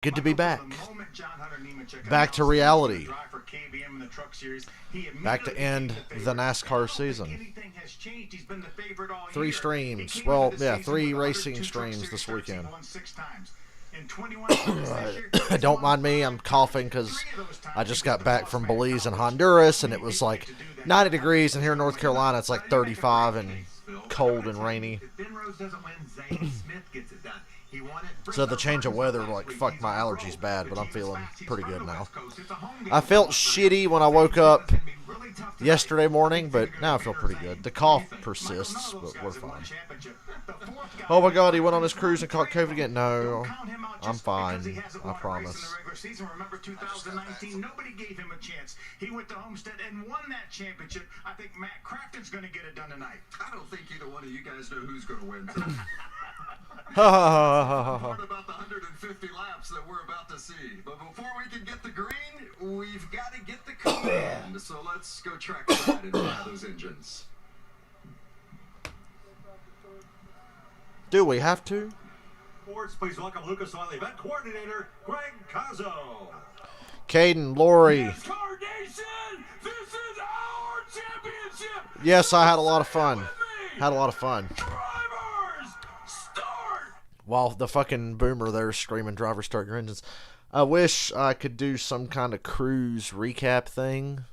Good to be back. Back to reality. Back to end the NASCAR season. 3 streams. Well, yeah, 3 racing streams this weekend. Don't mind me, I'm coughing because I just got back from Belize and Honduras, and it was like 90 degrees, and here in North Carolina it's like 35 and cold and rainy. So the change of weather like fucked my allergies bad, but I'm feeling pretty good now. I felt shitty when I woke up yesterday morning, but now I feel pretty good. The cough persists, but we're fine. Oh my god, he went on his cruise and caught COVID again. No, I'm fine. I promise. Remember 2019, nobody gave him a chance. He went to Homestead and won that championship. I think Matt Crafton's going to get it done tonight. I don't think either one of you guys know who's going to win tonight. Part about the 150 laps that we're about to see. But before we can get the green, we've got to get the command. So let's go track that and try those engines. Do we have to? Sports, please welcome Lucas Oil event coordinator Greg Cazzo. Caden, Lori. Yes, Nation, this is our championship. Yes, I had a lot of fun. Had a lot of fun. Drivers, start. While the fucking boomer there screaming, "Driver, start your engines." I wish I could do some kind of cruise recap thing,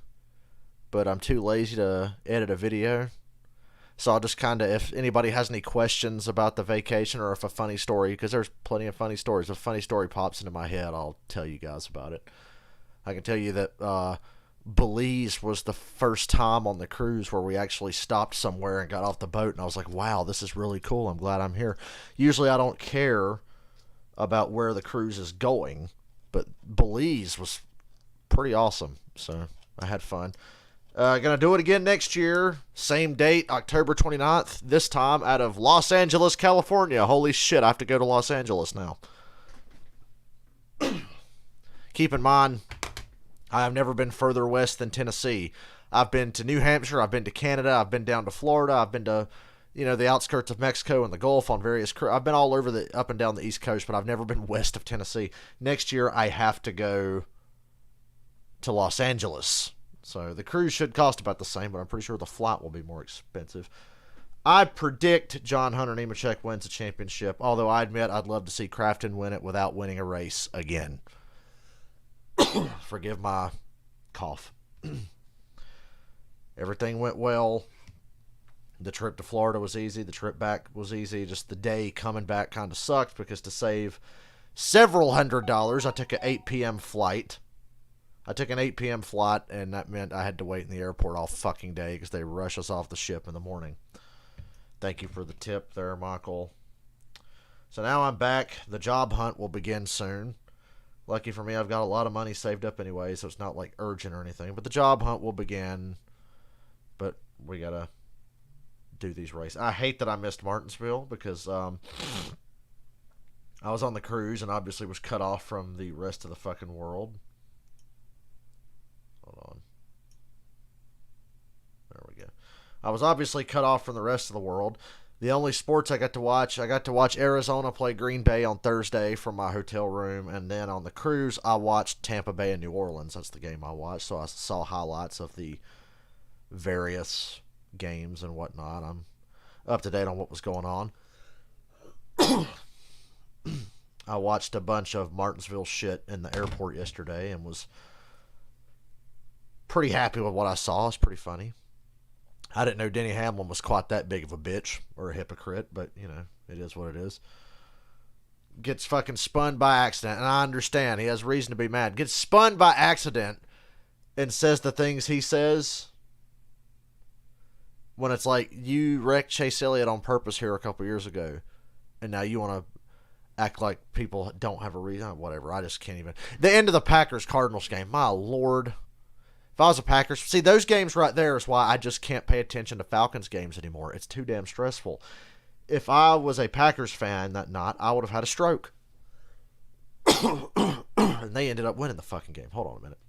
but I'm too lazy to edit a video. So I'll just kind of, if anybody has any questions about the vacation or if a funny story, because there's plenty of funny stories. If a funny story pops into my head, I'll tell you guys about it. I can tell you that Belize was the first time on the cruise where we actually stopped somewhere and got off the boat, and I was like, wow, this is really cool. I'm glad I'm here. Usually I don't care about where the cruise is going, but Belize was pretty awesome, so I had fun. Gonna do it again next year. Same date, October 29th. This time out of Los Angeles, California. Holy shit, I have to go to Los Angeles now. Keep in mind, I have never been further west than Tennessee. I've been to New Hampshire. I've been to Canada. I've been down to Florida. I've been to, the outskirts of Mexico and the Gulf on various. I've been all over up and down the East Coast, but I've never been west of Tennessee. Next year, I have to go to Los Angeles. So the cruise should cost about the same, but I'm pretty sure the flight will be more expensive. I predict John Hunter Nemechek wins the championship, although I admit I'd love to see Crafton win it without winning a race again. Forgive my cough. Everything went well. The trip to Florida was easy. The trip back was easy. Just the day coming back kind of sucked because to save several $100s, I took an 8 p.m. flight. I took an 8 p.m. flight, and that meant I had to wait in the airport all fucking day because they rush us off the ship in the morning. Thank you for the tip there, Michael. So now I'm back. The job hunt will begin soon. Lucky for me, I've got a lot of money saved up anyway, so it's not like urgent or anything. But the job hunt will begin. But we got to do these races. I hate that I missed Martinsville because I was on the cruise and obviously was cut off from the rest of the fucking world. Hold on. There we go. I was obviously cut off from the rest of the world. The only sports I got to watch Arizona play Green Bay on Thursday from my hotel room, and then on the cruise, I watched Tampa Bay and New Orleans. That's the game I watched, so I saw highlights of the various games and whatnot. I'm up to date on what was going on. I watched a bunch of Martinsville shit in the airport yesterday and was pretty happy with what I saw. It's pretty funny. I didn't know Denny Hamlin was quite that big of a bitch or a hypocrite, but, it is what it is. Gets fucking spun by accident, and I understand. He has reason to be mad. Gets spun by accident and says the things he says when it's like, you wrecked Chase Elliott on purpose here a couple years ago, and now you want to act like people don't have a reason. Whatever, I just can't even. The end of the Packers-Cardinals game, my lord. If I was a Packers, see, those games right there is why I just can't pay attention to Falcons games anymore. It's too damn stressful. If I was a Packers fan that night, I would have had a stroke. And they ended up winning the fucking game. Hold on a minute.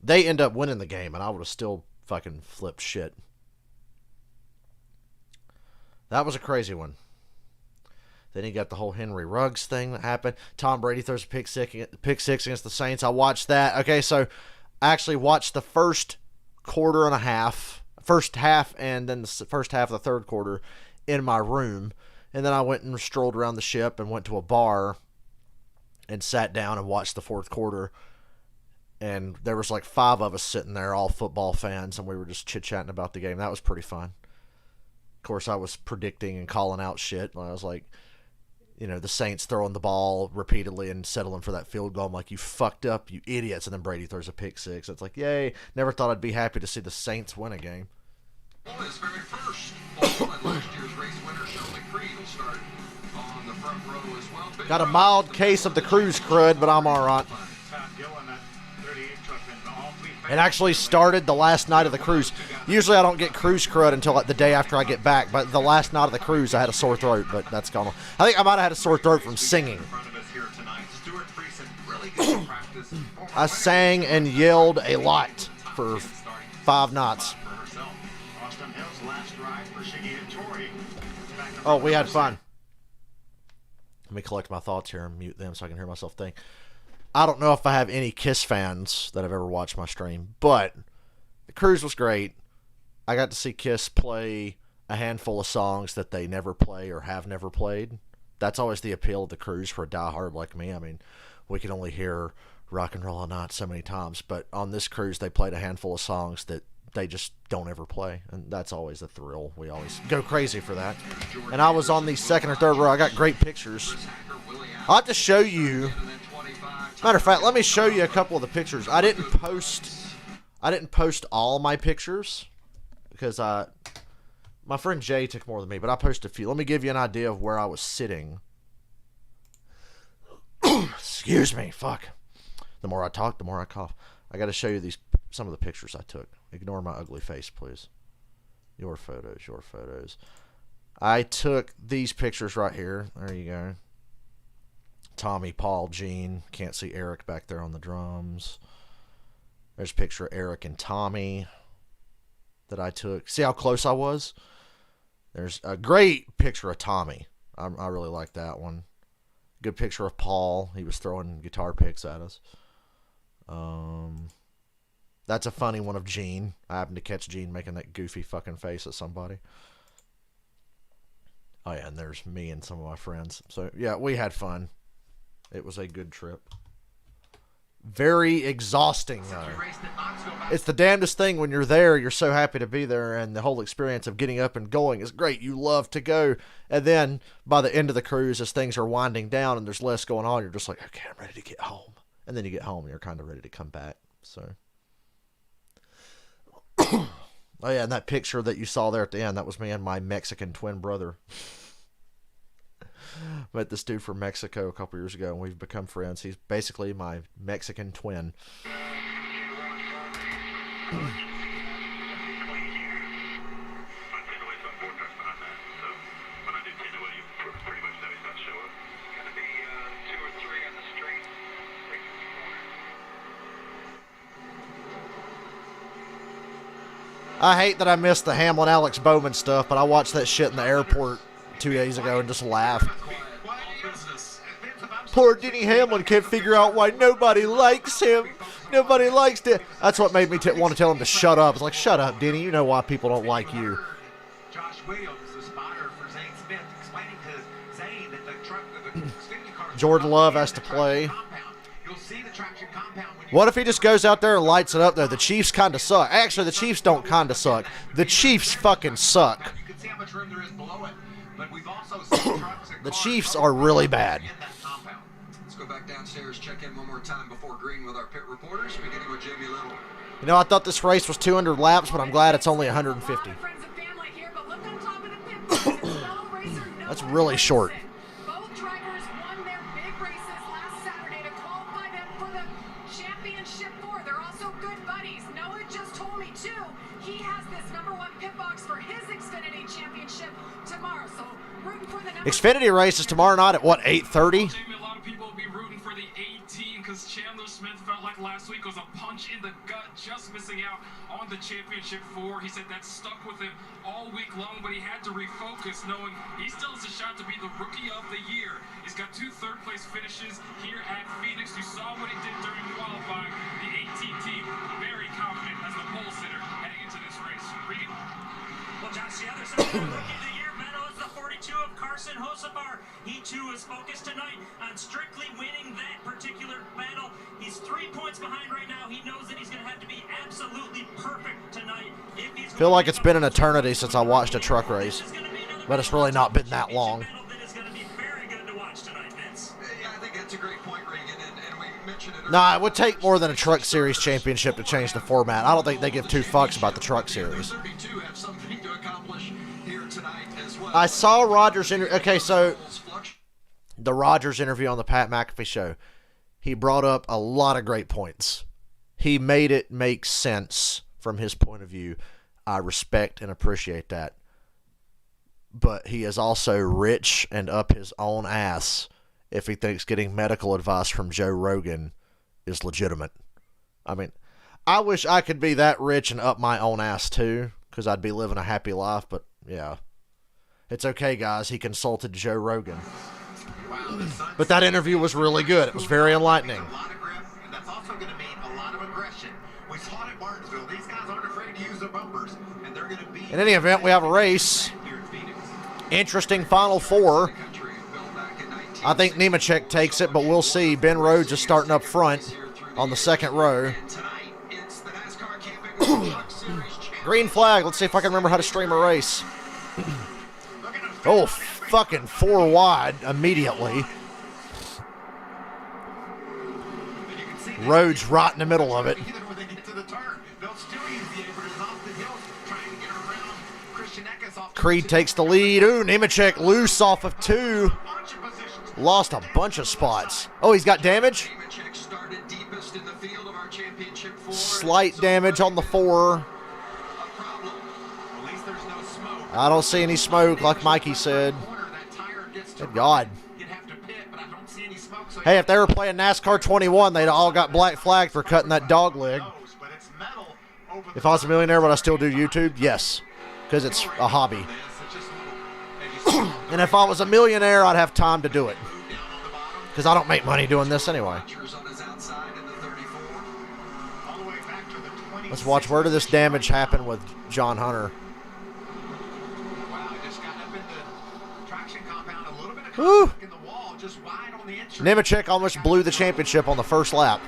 They end up winning the game, and I would have still fucking flipped shit. That was a crazy one. Then you got the whole Henry Ruggs thing that happened. Tom Brady throws a pick six against the Saints. I watched that. Okay, so I actually watched the first quarter and a half, first half, and then the first half of the third quarter in my room. And then I went and strolled around the ship and went to a bar and sat down and watched the fourth quarter. And there was like 5 of us sitting there, all football fans, and we were just chit-chatting about the game. That was pretty fun. Of course, I was predicting and calling out shit. I was like, you know, the Saints throwing the ball repeatedly and settling for that field goal. I'm like, you fucked up, you idiots. And then Brady throws a pick six. It's like, yay. Never thought I'd be happy to see the Saints win a game. His very first fall and last year's race winner, Shirley Creed, will start on the front row as well. Got a mild case of the cruise crud, but I'm all right. It actually started the last night of the cruise. Usually I don't get cruise crud until like the day after I get back, but the last night of the cruise I had a sore throat, but that's gone. I think I might have had a sore throat from singing. I sang and yelled a lot for 5 nights. Oh, we had fun. Let me collect my thoughts here and mute them so I can hear myself think. I don't know if I have any Kiss fans that have ever watched my stream, but the cruise was great. I got to see Kiss play a handful of songs that they never play or have never played. That's always the appeal of the cruise for a diehard like me. I mean, we can only hear Rock and Roll All Night so many times, but on this cruise they played a handful of songs that they just don't ever play, and that's always a thrill. We always go crazy for that. And I was on the second or third row. I got great pictures. I'll have to show you. Matter of fact, let me show you a couple of the pictures. I didn't post all my pictures because my friend Jay took more than me, but I posted a few. Let me give you an idea of where I was sitting. Excuse me, fuck. The more I talk, the more I cough. I got to show you some of the pictures I took. Ignore my ugly face, please. Your photos, your photos. I took these pictures right here. There you go. Tommy, Paul, Gene. Can't see Eric back there on the drums. There's a picture of Eric and Tommy that I took. See how close I was? There's a great picture of Tommy. I really like that one. Good picture of Paul. He was throwing guitar picks at us. That's a funny one of Gene. I happened to catch Gene making that goofy fucking face at somebody. Oh yeah, and there's me and some of my friends. So yeah, we had fun. It was a good trip. Very exhausting though. It's the damnedest thing when you're there, you're so happy to be there, and the whole experience of getting up and going is great. You love to go. And then by the end of the cruise, as things are winding down and there's less going on, you're just like, okay, I'm ready to get home. And then you get home and you're kind of ready to come back. So oh yeah, and that picture that you saw there at the end, that was me and my Mexican twin brother. Met this dude from Mexico a couple years ago, and we've become friends. He's basically my Mexican twin. I hate that I missed the Hamlin Alex Bowman stuff, but I watched that shit in the airport 2 days ago and just laughed. Poor Denny Hamlin can't figure out why nobody likes him. Nobody likes it. That's what made me want to tell him to shut up. It's like, shut up, Denny. You know why people don't like you. Josh Williams, the spotter for Zane Smith, explaining to Zane that the truck, the Xfinity car. Jordan Love has to play. You'll see the traction compound. What if he just goes out there and lights it up, though? The Chiefs kind of suck. Actually, the Chiefs don't kind of suck. The Chiefs fucking suck. You can see how much room there is below it, but we've also seen trucks and The cars Chiefs are really bad. in that compound. Let's go back downstairs, check in one more time before green with our pit reporters, beginning with Jamie Little. You know, I thought this race was 200 laps, but I'm glad it's only 150. That's really short. Both drivers won their big races last Saturday to qualify them for the championship four. They're also good buddies. Noah just told me too, he has this #1 pit box for his Xfinity championship tomorrow. So rooting for the Xfinity race is tomorrow night at what, 8:30? A lot of people will be rooting for the 18 because Chandler Smith felt like last week was a punch in the gut, just missing out on the championship 4. He said that stuck with him all week long, but he had to refocus, knowing he still has a shot to be the Rookie of the Year. He's got 2 third-place finishes here at Phoenix. You saw what he did during qualifying. The 18 team very confident as the pole sitter heading into this race. Reed? Well, Josh, the other side of the Rookie of the Year medal is the 42 of Carson Hocevar. He, too, is focused tonight on strictly winning that particular battle. He's 3 points behind right now. He knows that he's going to have to be absolutely perfect tonight. I feel like it's been an eternity since I watched a truck race, but it's really not been that long. Nah, it would take more than a Truck Series championship to change the format. I don't think they give 2 fucks about the Truck Series. I saw Rogers' interview. Okay, so the Rogers interview on the Pat McAfee show, he brought up a lot of great points. He made it make sense from his point of view. I respect and appreciate that. But he is also rich and up his own ass if he thinks getting medical advice from Joe Rogan is legitimate. I mean, I wish I could be that rich and up my own ass too, because I'd be living a happy life, but yeah. It's okay, guys. He consulted Joe Rogan. But that interview was really good. It was very enlightening. That's also going to mean a lot of aggression. We saw it at Martinsville. These guys aren't afraid to use their bumpers, and they're going to be... In any event, we have a race. Interesting Final 4. I think Nemechek takes it, but we'll see. Ben Rhodes is starting up front on the second row. Green flag. Let's see if I can remember how to stream a race. Oh, fucking 4 wide immediately. Rhodes right in the middle of it. Creed takes the lead. Ooh, Nemechek loose off of 2. Lost a bunch of spots. Oh, he's got damage? Slight damage on the 4. I don't see any smoke, like Mikey said. Good God. Hey, if they were playing NASCAR 21, they'd all got black flagged for cutting that dog leg. If I was a millionaire, would I still do YouTube? Yes, because it's a hobby. And if I was a millionaire, I'd have time to do it, because I don't make money doing this anyway. Let's watch. Where did this damage happen with John Hunter? Woo! Nemechek almost blew the championship on the first lap.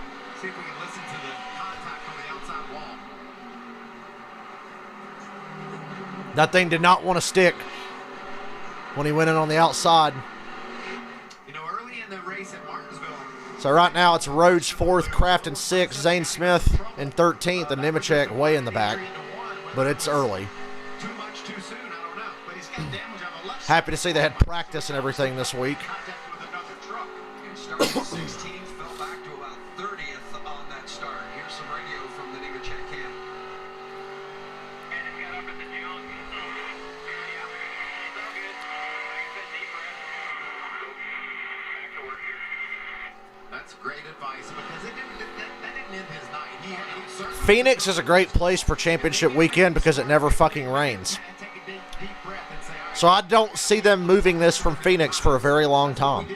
That thing did not want to stick when he went in on the outside. So right now it's Rhodes 4th, Crafton 6th, Zane Smith in 13th, and Nemechek way in the back. But it's early. Happy to see they had practice and everything this week. That's great advice, because that didn't end his night. Phoenix is a great place for championship weekend because it never fucking rains. So I don't see them moving this from Phoenix for a very long time.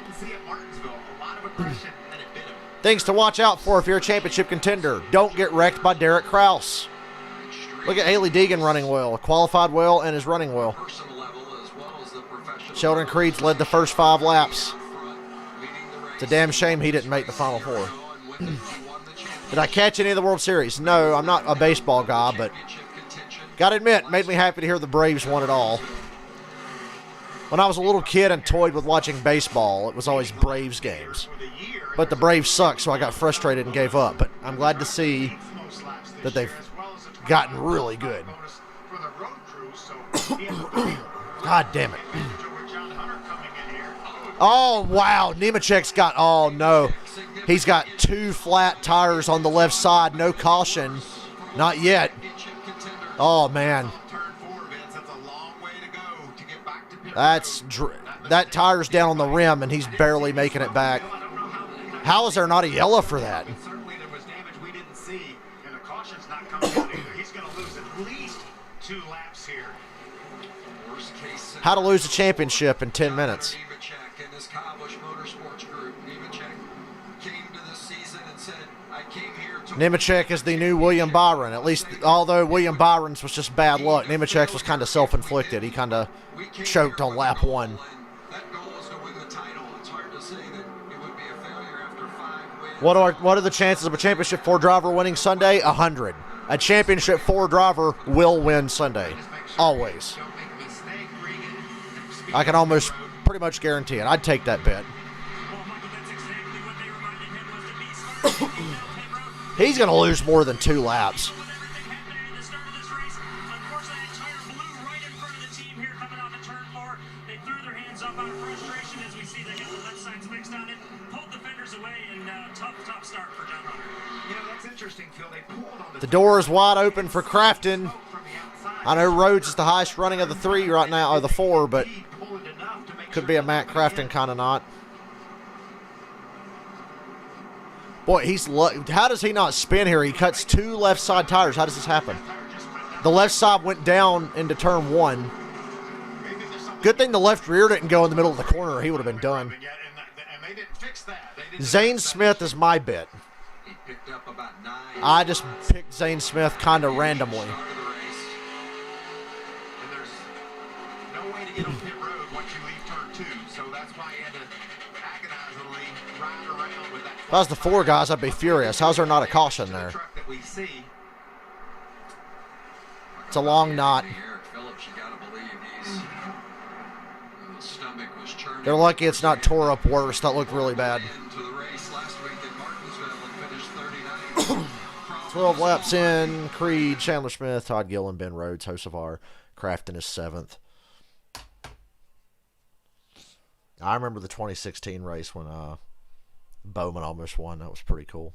Things to watch out for if you're a championship contender. Don't get wrecked by Derek Kraus. Look at Haley Deegan running well, qualified well, and is running well. Sheldon Creed's led the first 5 laps. It's a damn shame he didn't make the Final 4. Did I catch any of the World Series? No, I'm not a baseball guy, but gotta admit, made me happy to hear the Braves won it all. When I was a little kid and toyed with watching baseball, it was always Braves games. But the Braves suck, so I got frustrated and gave up. But I'm glad to see that they've gotten really good. God damn it. Oh, wow. Nemechek's got, oh, no. He's got 2 flat tires on the left side. No caution. Not yet. Oh, man. That tire's down on the rim, and he's barely making it back. How is there not a yellow for that? How to lose a championship in 10 minutes. Nemechek and his Cobblish Motorsports Group. Nemechek came to this season and said, I came here to... Nemechek is the new William Byron. At least, although William Byron's was just bad luck, Nemechek's was kind of self-inflicted. He kind of choked on lap 1. That goal is to win the title. It's hard to say that it would be a failure after 5 wins. What are the chances of a Championship 4 driver winning Sunday? 100. A Championship 4 driver will win Sunday. Always. I can almost pretty much guarantee it. I'd take that bet. He's going to lose more than 2 laps. The door is wide open for Crafton. I know Rhodes is the highest running of the 3 right now, or the 4, but could be a Matt Crafton kind of not. Boy, how does he not spin here? He cuts 2 left side tires. How does this happen? The left side went down into turn 1. Good thing the left rear didn't go in the middle of the corner. He would have been done. Zane Smith is my bet. I just picked Zane Smith kind of randomly. And there's no way to get on pit road once you leave turn 2, so that's why you had to agonizingly ride around with that. If I was the 4 guys, I'd be furious. How's there not a caution there? It's a long knot. They're lucky it's not tore up worse. That looked really bad. 12 laps in. Creed, Chandler Smith, Todd Gillen, Ben Rhodes, Hocevar. Crafton is 7th. I remember the 2016 race when Bowman almost won. That was pretty cool.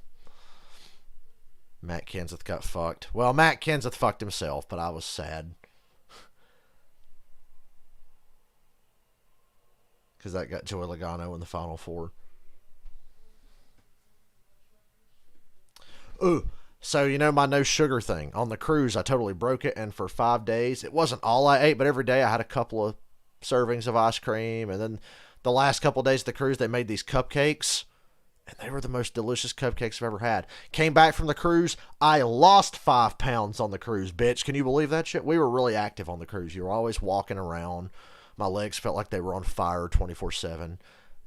Matt Kenseth got fucked. Well, Matt Kenseth fucked himself, but I was sad. Because that got Joey Logano in the Final 4. Ooh. So, you know, my no sugar thing. On the cruise, I totally broke it, and for 5 days, it wasn't all I ate, but every day I had a couple of servings of ice cream, and then the last couple of days of the cruise, they made these cupcakes, and they were the most delicious cupcakes I've ever had. Came back from the cruise, I lost 5 pounds on the cruise, bitch. Can you believe that shit? We were really active on the cruise. You were always walking around. My legs felt like they were on fire 24/7.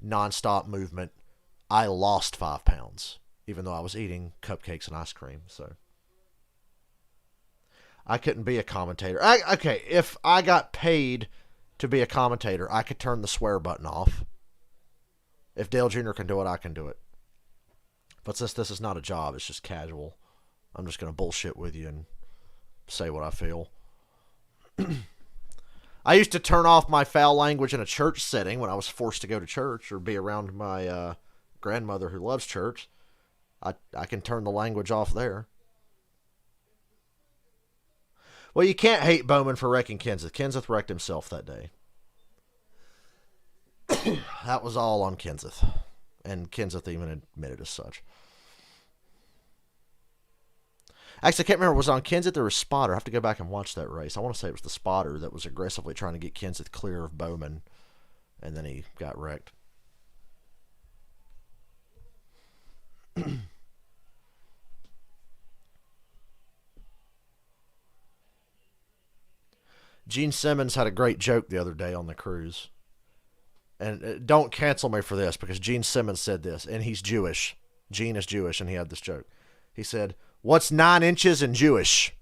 Non-stop movement. I lost 5 pounds. Even though I was eating cupcakes and ice cream, so I couldn't be a commentator. Okay, if I got paid to be a commentator, I could turn the swear button off. If Dale Jr. can do it, I can do it. But since this is not a job, it's just casual, I'm just going to bullshit with you and say what I feel. I used to turn off my foul language in a church setting when I was forced to go to church or be around my grandmother who loves church. I can turn the language off there. Well, you can't hate Bowman for wrecking Kenseth. Kenseth wrecked himself that day. That was all on Kenseth. And Kenseth even admitted as such. Actually, I can't remember if it was on Kenseth or a spotter. I have to go back and watch that race. I want to say it was the spotter that was aggressively trying to get Kenseth clear of Bowman. And then he got wrecked. Gene Simmons had a great joke the other day on the cruise. And don't cancel me for this, because Gene Simmons said this, and he's Jewish. Gene is Jewish, and he had this joke. He said, "What's 9 inches in Jewish?"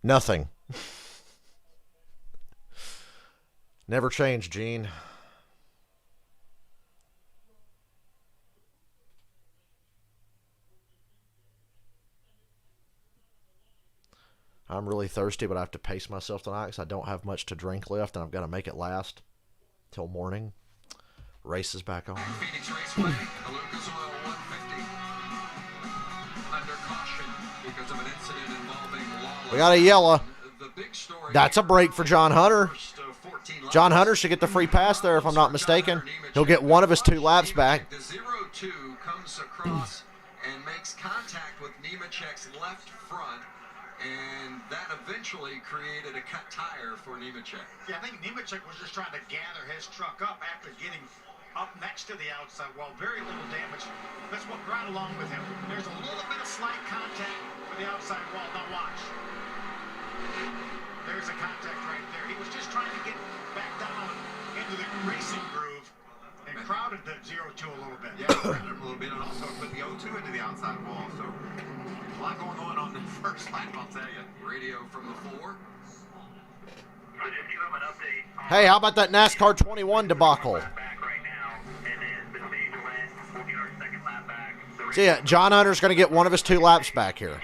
Nothing. Never change, Gene. I'm really thirsty, but I have to pace myself tonight because I don't have much to drink left, and I've got to make it last till morning. Race is back on. Phoenix Raceway, a Lucas Oil 150. Under caution because of an incident involving Lawless. We got a yellow. The big story. That's a break for John Hunter. John Hunter should get the free pass there, if I'm not mistaken. He'll get one of his 2 laps back. The 0-2 comes across and makes contact with Nemechek's left front. and that eventually created a cut tire for Nemechek. Yeah, I think Nemechek was just trying to gather his truck up after getting up next to the outside wall. Very little damage. Let's walk right along with him. There's a little bit of slight contact with the outside wall. Now watch. There's a contact right there. He was just trying to get back down into the racing groove and crowded the 0-2 a little bit. Yeah, crowded him a little bit, and also put the 0-2 into the outside wall. So a lot going on the first lap, I'll tell you. Radio from the 4. So just give him an update. Hey, how about that NASCAR 21 debacle? Back right now, and then the stage went. We'll get our second lap back. See ya, John Hunter's going to get one of his 2 laps back here.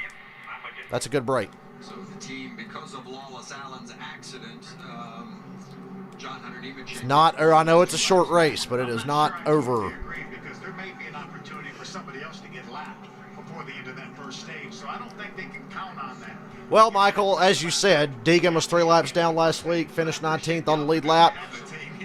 That's a good break. So the team, because of Lawless Allen's accident, John Hunter Nemechek. It's not, or I know it's a short race, but it is not over. Agree, because there may be an opportunity for somebody else to get lapped before the end of that first stage. So I don't think they can count on that. Well, Michael, as you said, Deegan was 3 laps down last week, finished 19th on the lead lap.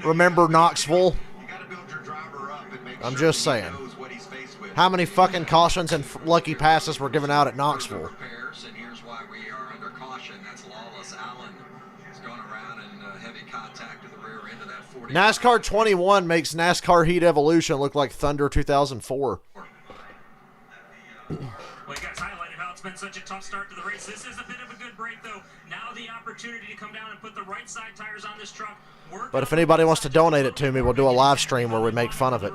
Remember Knoxville? You got to build your driver up and make I'm sure just he saying. knows what he's faced with. How many fucking cautions and lucky passes were given out at Knoxville? Repairs, and here's why we are under caution. That's Lawless Allen. He's going around in heavy contact to the rear end of that 40. NASCAR 21 makes NASCAR Heat Evolution look like Thunder 2004. Well, you guys highlighted how it's been such a tough start to the race. This is a bit of a good break, though. Now the opportunity to come down and put the right side tires on this truck. But if anybody wants to donate it to me, we'll do a live stream where we make fun of it.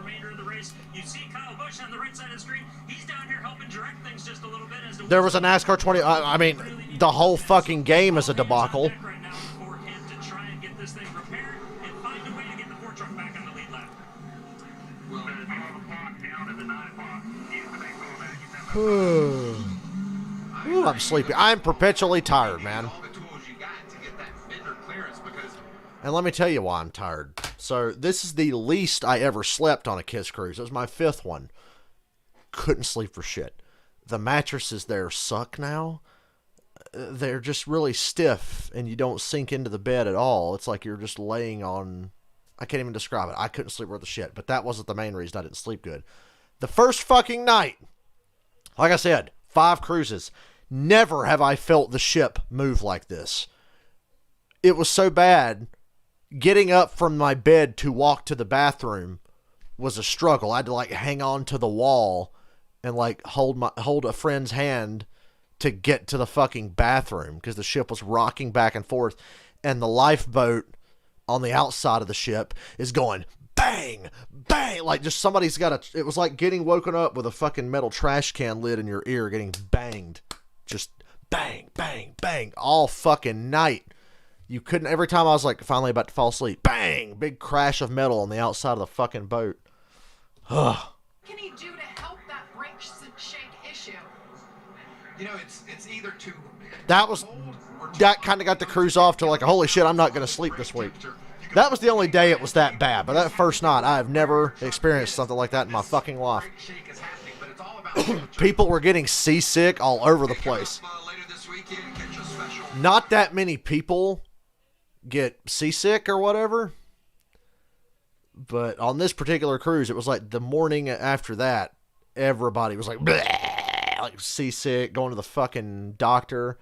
You see Kyle Busch on the right side of the screen. He's down here helping direct things just a little bit. As There was a NASCAR 20. I mean, the whole fucking game is a debacle. right now for him to try and get this thing repaired and find a way to get the Ford truck back on the lead lap. Well, The 12 o'clock down to the 9 o'clock. Use the big move back. Ooh, I'm sleepy. I'm perpetually tired, man. All the tools you got to get that fender clearance because And let me tell you why I'm tired. So this is the least I ever slept on a Kiss Cruise. It was my 5th one. Couldn't sleep for shit. The mattresses there suck now. They're just really stiff, and you don't sink into the bed at all. It's like you're just laying on... I can't even describe it. I couldn't sleep worth a shit, but that wasn't the main reason I didn't sleep good. The first fucking night, like I said, 5 cruises. Never have I felt the ship move like this. It was so bad. Getting up from my bed to walk to the bathroom was a struggle. I had to like hang on to the wall and like hold a friend's hand to get to the fucking bathroom because the ship was rocking back and forth, and the lifeboat on the outside of the ship is going bang, bang, like just somebody's got it was like getting woken up with a fucking metal trash can lid in your ear getting banged. Just bang, bang, bang all fucking night. You couldn't, every time I was like finally about to fall asleep, bang, big crash of metal on the outside of the fucking boat. Ugh. What can he do to help that brake shake issue? you know it's either too That kind of got the cruise off to like, holy shit, I'm not going to sleep this week. That was the only day it was that bad. But that first night, I have never experienced something like that in my fucking life. People were getting seasick all over the place. Not that many people get seasick or whatever. But on this particular cruise, it was like the morning after that, everybody was like, bleh, like seasick, going to the fucking doctor.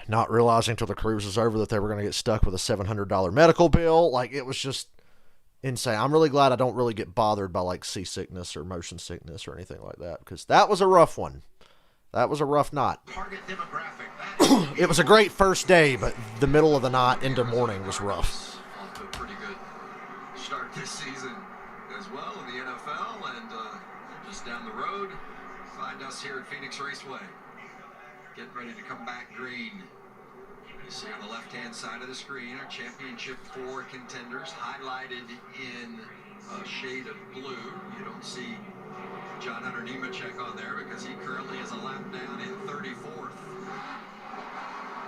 Not realizing until the cruise was over that they were going to get stuck with a $700 medical bill. Like, it was just insane. I'm really glad I don't really get bothered by, like, seasickness or motion sickness or anything like that, because that was a rough one. That was a rough night. It was a great first day, but the middle of the night into morning was rough. Off to a pretty good start this season as well in the NFL, and just down the road, find us here at Phoenix Raceway. Getting ready to come back green. You see on the left-hand side of the screen our Championship 4 contenders highlighted in a shade of blue. You don't see John Hunter Nemechek on there because he currently is a lap down in 34th.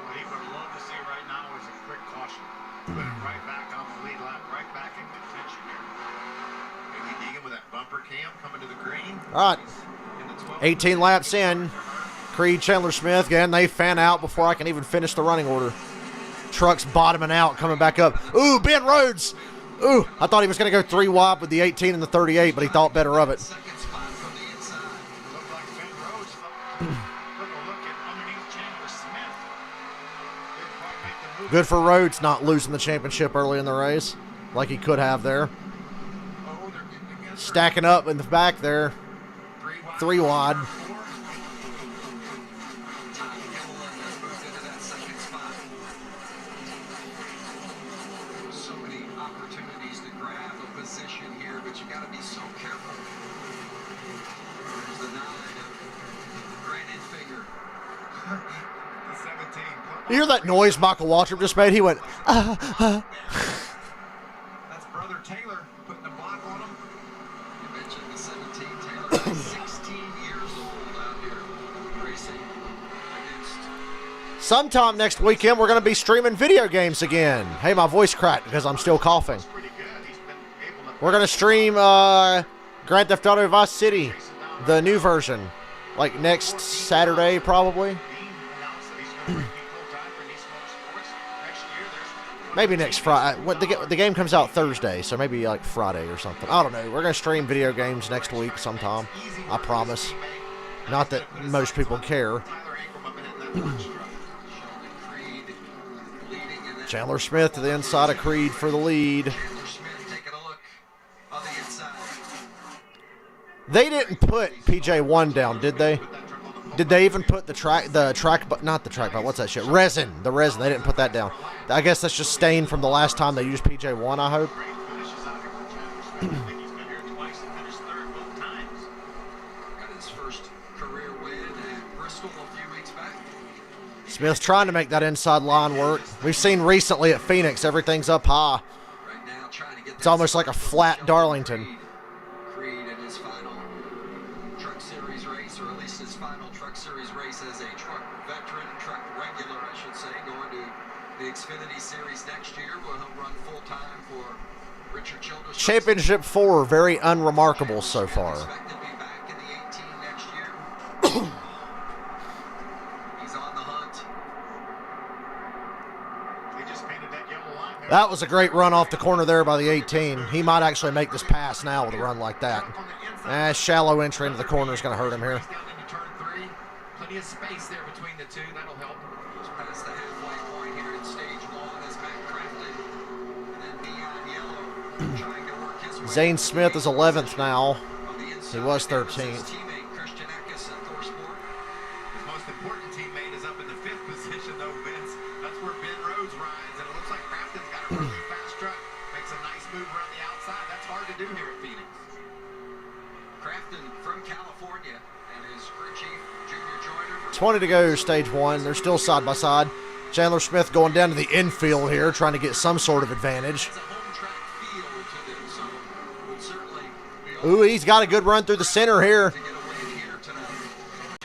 What he would love to see right now is a quick caution. Put him right back on the lead lap, right back in contention here. Maybe Deegan with that bumper cam coming to the green. All right. In the 12th. 18 laps in. Creed, Chandler Smith, again, they fan out before I can even finish the running order. Truck's bottoming out, coming back up. Ooh, Ben Rhodes. Ooh, I thought he was going to go 3 wide with the 18 and the 38, but he thought better of it. Second spot from the inside. Looked like Ben Rhodes took a look at underneath Chandler Good for Rhodes not losing the championship early in the race, like he could have there. Stacking up in the back there. 3 wide. So many opportunities to grab a position here, but you got to be so careful. There's the 9 of Granite Finger. The 17. You hear that noise Michael Waltrip just made? He went, That's brother Taylor putting the block on him. You mentioned the 17 Taylor, is 16 years old out here racing against. Sometime next weekend, we're going to be streaming video games again. Hey, my voice cracked because I'm still coughing. Pretty good. He's been able to We're going to stream Grand Theft Auto Vice City, the new version, like next Saturday probably. announce that he's going to be full-time for Nice Motorsports. Next year, there's Maybe next Friday. The game comes out Thursday, so maybe like Friday or something. I don't know. We're going to stream video games next week sometime. I promise. Not that most people care. Tyler Ingram up in that punch truck. Creed leading in that. Chandler Smith to the inside of Creed for the lead. Chandler Smith taking a look on the inside. They didn't put PJ1 down, did they? Did they even put not the track, but what's that shit? Resin. The resin. They didn't put that down. I guess that's just stain from the last time they used PJ1, I hope. Great finishes out here for Chandler Smith. I think he's been here twice and finished third both times. Got his first career win at Bristol a few weeks back. Smith's trying to make that inside line work. We've seen recently at Phoenix, everything's up high. Right now, trying to get It's almost like a flat Darlington. Creed in his final Truck Series race, or at least his final Truck Series race as a truck veteran, truck regular, I should say, going to the Xfinity Series next year. Will he'll run full time for Richard Childress. Championship 4, very unremarkable so far. Expected to be back in the 18 next year. He's on the hunt. They just painted that yellow line there. That was a great run off the corner there by the 18. He might actually make this pass now with a run like that. Shallow entry into the corner is going to hurt him here. Down into turn 3. Plenty of space there between the two. That'll help. Just past the halfway point here in stage 1 as Matt Crafton and then Neon Yellow trying to work his way. Zane Smith is 11th now. On the inside, He was there his 13th. teammate Christian Eckes at Thorsport. His most important teammate is up in the 5th position, though, Vince. That's where Ben Rhodes rides, and it looks like Crafton's got a really fast truck. Makes a nice move around the outside. That's hard to do here at Phoenix. Crafton from California and his crew chief, Junior Joyner. 20 to go, stage 1. They're still side by side. Chandler Smith going down to the infield here, trying to get some sort of advantage. It's a home track feel to them, so would certainly be Ooh, he's got a good run through the center here. to get a win here tonight.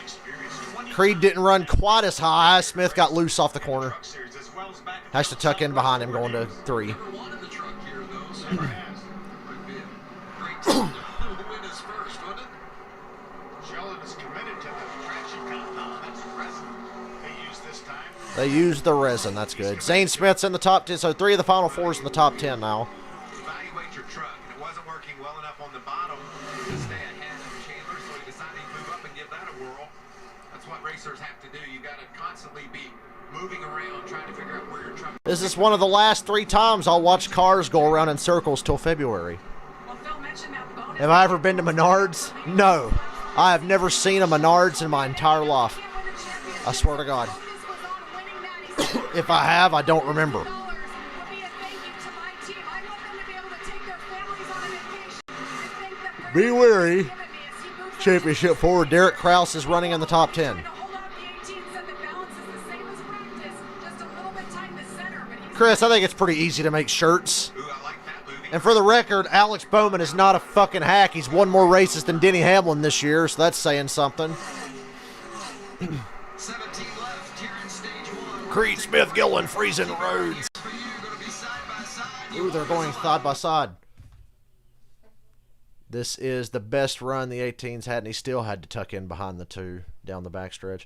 Experienced 20 Creed didn't run quite as high. Smith got loose off the corner. Truck Series as well as back Has to tuck in behind him going to 3. Never wanted the truck here, though, so Never has. would be a great time to win his first, wouldn't it? Sheldon is committed to the traction compound. That's resin they use this time. They used the resin. That's good. Zane Smith's in the top 10. So 3 of the final 4s in the top 10 now. Evaluate your truck, and it wasn't working well enough on the bottom to stay ahead of Chandler, so he decided to move up and give that a whirl. That's what racers have to do. You got to constantly be moving around, trying to figure out where your truck. This is one of the last 3 times I'll watch cars go around in circles till February. Well, Phil mentioned that bonus. Have I ever been to Menards? No. I have never seen a Menards in my entire life. I swear to God. If I have, I don't remember. Be wary. Championship 4, Derek Kraus is running in the top 10. Chris, I think it's pretty easy to make shirts. Ooh, I like that movie. And for the record, Alex Bowman is not a fucking hack. He's won more races than Denny Hamlin this year, so that's saying something. 17 left here in stage 1. Creed, Smith, Gillen, freezing roads. For you, going to be side by side. Ooh, they're going side by side. This is the best run the 18's had, and he still had to tuck in behind the 2 down the backstretch.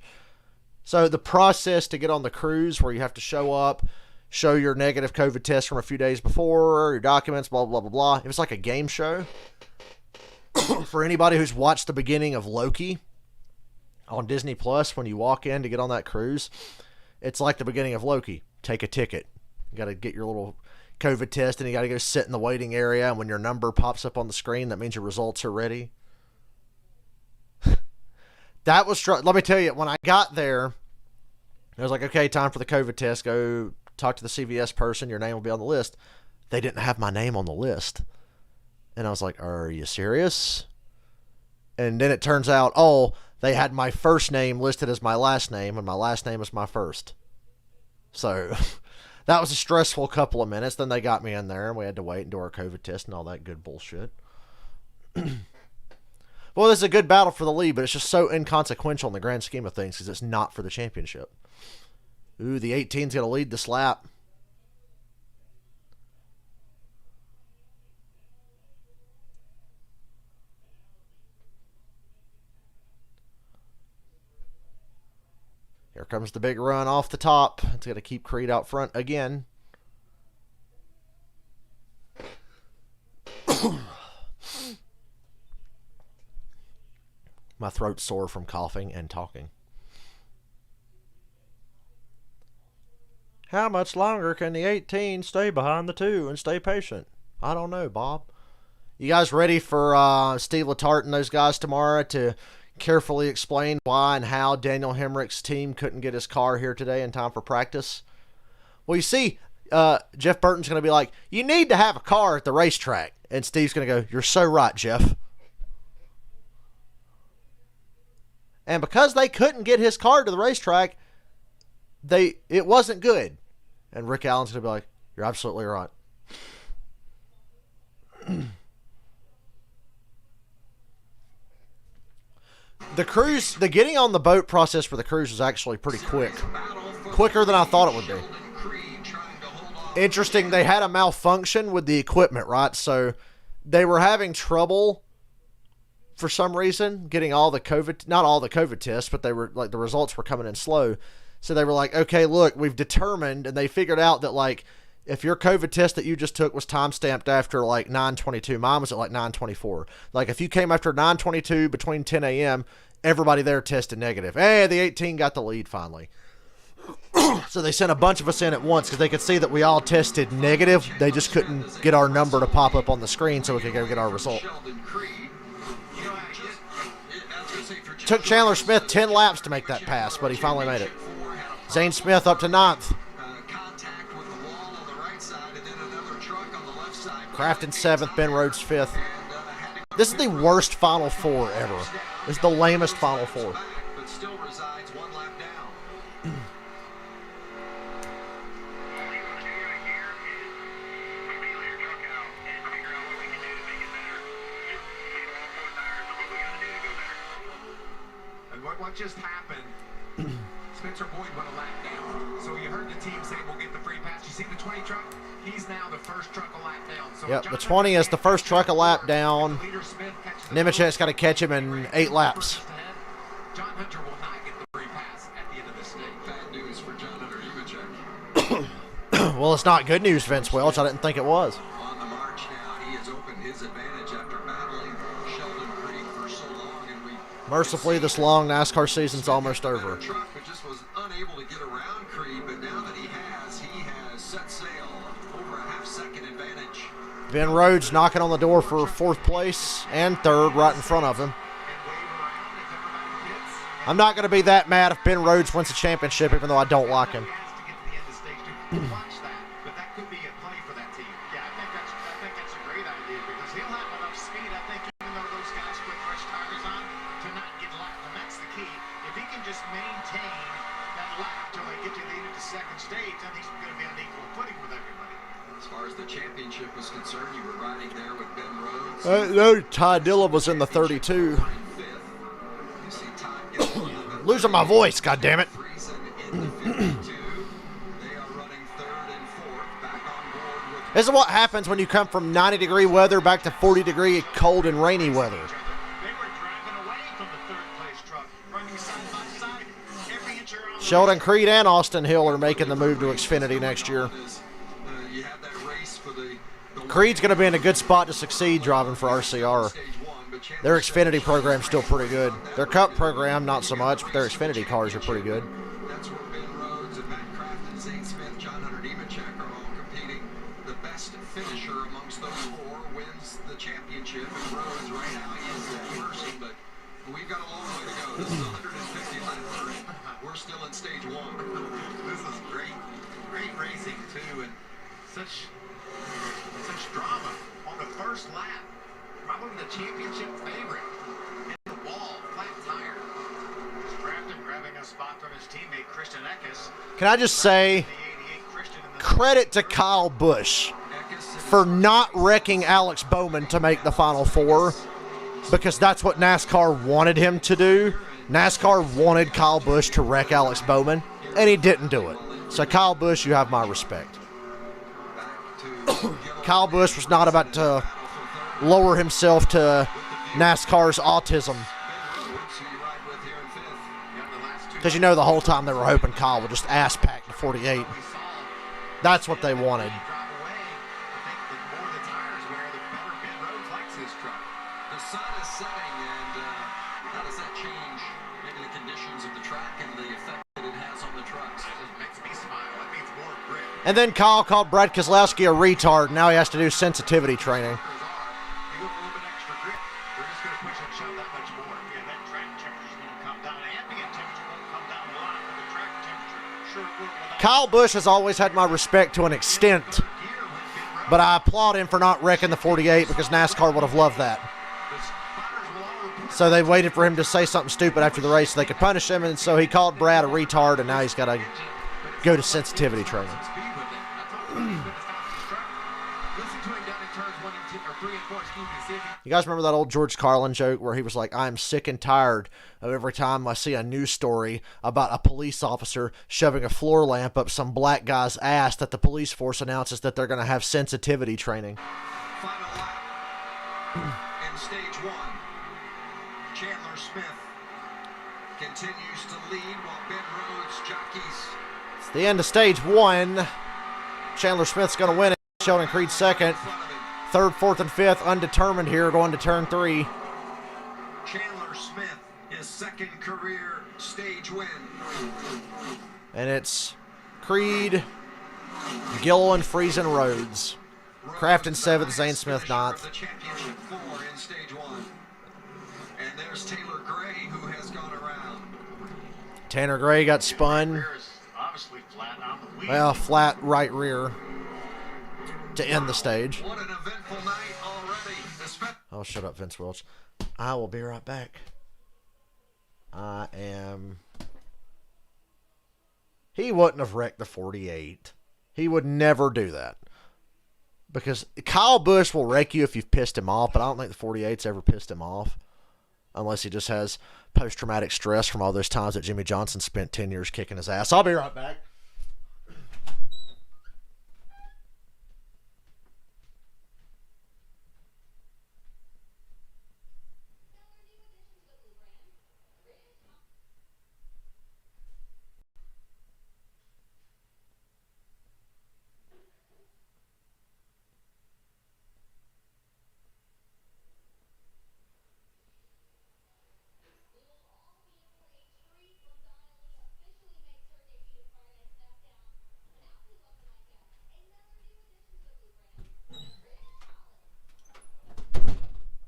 So the process to get on the cruise, where you have to show up, show your negative COVID test from a few days before, your documents, blah, blah, blah, blah. It was like a game show. For anybody who's watched the beginning of Loki on Disney Plus, when you walk in to get on that cruise, it's like the beginning of Loki. Take a ticket. You got to get your little COVID test, and you got to go sit in the waiting area. And when your number pops up on the screen, that means your results are ready. That was, let me tell you, when I got there, I was like, okay, time for the COVID test. Go talk to the CVS person. Your name will be on the list. They didn't have my name on the list. And I was like, are you serious? And then it turns out, oh, they had my first name listed as my last name, and my last name is my first. So that was a stressful couple of minutes. Then they got me in there, and we had to wait and do our COVID test and all that good bullshit. Well, this is a good battle for the lead, but it's just so inconsequential in the grand scheme of things because it's not for the championship. Ooh, the 18's going to lead this lap. Here comes the big run off the top. It's going to keep Creed out front again. My throat's sore from coughing and talking. How much longer can the 18 stay behind the 2 and stay patient? I don't know, Bob. You guys ready for Steve Letarte and those guys tomorrow to carefully explain why and how Daniel Hemrick's team couldn't get his car here today in time for practice? Well, you see, Jeff Burton's going to be like, you need to have a car at the racetrack. And Steve's going to go, you're so right, Jeff. And because they couldn't get his car to the racetrack, it wasn't good. And Rick Allen's going to be like, you're absolutely right. The getting on the boat process for the cruise was actually pretty quick. Quicker than I thought it would be. Interesting, they had a malfunction with the equipment, right? So they were having trouble for some reason getting all the COVID, not all the COVID tests, but they were like the results were coming in slow. So they were like, okay, look, we've determined, and they figured out that like if your COVID test that you just took was time-stamped after like 9:22, mine was at like 9:24. Like if you came after 9:22 between 10 a.m., everybody there tested negative. Hey, the 18 got the lead finally. So they sent a bunch of us in at once because they could see that we all tested negative. They just couldn't get our number to pop up on the screen so we could go get our result. Took Chandler Smith 10 laps to make that pass, but he finally made it. Zane Smith up to 9th. Crafton 7th, Ben Rhodes 5th. This is the worst Final Four ever. This is the lamest Final Four. But still resides one lap down. And what just happened, Spencer Boyd went a lap down. So you heard the team say we'll get the free pass. You see the 20 truck? He's now the first truck a lap down. So yep, the 20 is the first truck a lap down. Nemechek's got to catch him in 8 laps. John Hunter will not get the free pass at the end of the stage. Bad news for John Hunter Nemechek. Well, it's not good news, Vince Welch. I didn't think it was. On the march now, he has opened his advantage after battling Sheldon Creed for so long. And mercifully, this long NASCAR season's almost over. Truck, but just was unable to get around Creed, but now that he has set sail. Over a half-second advantage. Ben Rhodes knocking on the door for 4th place and 3rd right in front of him. I'm not going to be that mad if Ben Rhodes wins the championship, even though I don't like him. Watch that, but that could be a play for that team. Yeah, I think that's a great idea because he'll have enough speed. I think even though those guys put fresh tires on to not get lapped, and that's the key. If he can just maintain that lap till they get to the end of the second stage, I think he's going to be on equal footing with everybody. As far as the championship was concerned, you were riding there with Ben Rhodes. No, Ty Dillon was in the 32. Losing my voice, goddammit. This is what happens when you come from 90-degree weather back to 40-degree cold and rainy weather. They were driving away from the 3rd-place truck, running side by side. Every inch around the Sheldon Creed and Austin Hill are making the move to Xfinity next year. Creed's going to be in a good spot to succeed driving for RCR. Their Xfinity program's still pretty good. Their Cup program, not so much, but their Xfinity cars are pretty good. That's where Ben Rhodes and Matt Craft and Zane Smith, John Hunter Nemechek are all finisher amongst those four wins the championship. And Rhodes right now is immersing, but we've got a long way to go. This is 150 laps. We're still in stage one. This is great. Great racing, too, and such drama on the first lap. Probably the championship favorite. Hit the wall, flat tire. Crafton grabbing a spot from his teammate, Christian Eckes. Can I just say, credit to Kyle Busch for not wrecking Alex Bowman to make the Final Four, because that's what NASCAR wanted him to do. NASCAR wanted Kyle Busch to wreck Alex Bowman, and he didn't do it. So Kyle Busch, you have my respect. Kyle Busch was not about to lower himself to NASCAR's autism. Because you know the whole time they were hoping Kyle would just ass pack the 48. That's what they wanted. The sun is setting, and how does that change maybe the conditions of the track and the effect that it has on the trucks? It makes me smile. That means more grip. And then Kyle called Brad Keselowski a retard. Now he has to do sensitivity training. You go a little bit extra grip, they're just going to push and shove that much more. Yeah, that track temperature's going to come down. Ambient temperature won't come down a lot, but the track temperature sure will. Kyle Busch has always had my respect to an extent, but I applaud him for not wrecking the 48 because NASCAR would have loved that. So they waited for him to say something stupid after the race so they could punish him, and so he called Brad a retard, and now he's got to go to sensitivity training. You guys remember that old George Carlin joke where he was like, I'm sick and tired of every time I see a news story about a police officer shoving a floor lamp up some black guy's ass that the police force announces that they're going to have sensitivity training. Final lap in stage one. Chandler Smith continues to lead while Ben Rhodes jockeys. It's the end of stage one. Chandler Smith's going to win it. Sheldon Creed second. Third, fourth, and fifth undetermined here going to turn three. Chandler Smith, his second career stage win. And it's Creed, Gilliland, Friesen, Rhodes. Crafton seventh, Zane Smith ninth. The championship four in stage one. And there's Taylor Gray, who has gone around. Tanner Gray got spun. Rear is obviously flat on the wheel. Well, flat right rear to end the stage. What an eventful night already. Oh, shut up, Vince Welch. I will be right back. He wouldn't have wrecked the 48. He would never do that. Because Kyle Busch will wreck you if you've pissed him off, but I don't think the 48's ever pissed him off. Unless he just has post-traumatic stress from all those times that Jimmy Johnson spent 10 years kicking his ass. I'll be right back.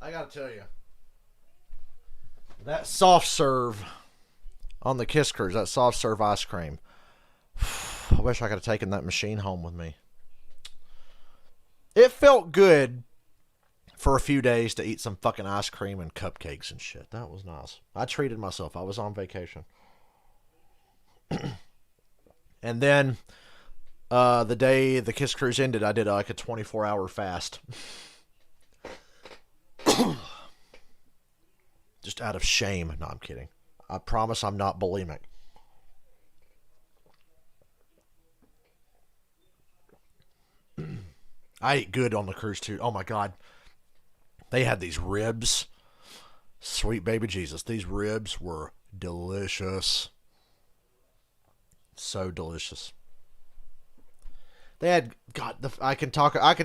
I gotta tell you, that soft serve on the Kiss Cruise, that soft serve ice cream, I wish I could have taken that machine home with me. It felt good for a few days to eat some fucking ice cream and cupcakes and shit. That was nice. I treated myself. I was on vacation. And then the day the Kiss Cruise ended, I did like a 24-hour fast. Just out of shame. No, I'm kidding. I promise I'm not bulimic. I ate good on the cruise too. Oh my God. They had these ribs. Sweet baby Jesus. These ribs were delicious. So delicious. They had, God, I could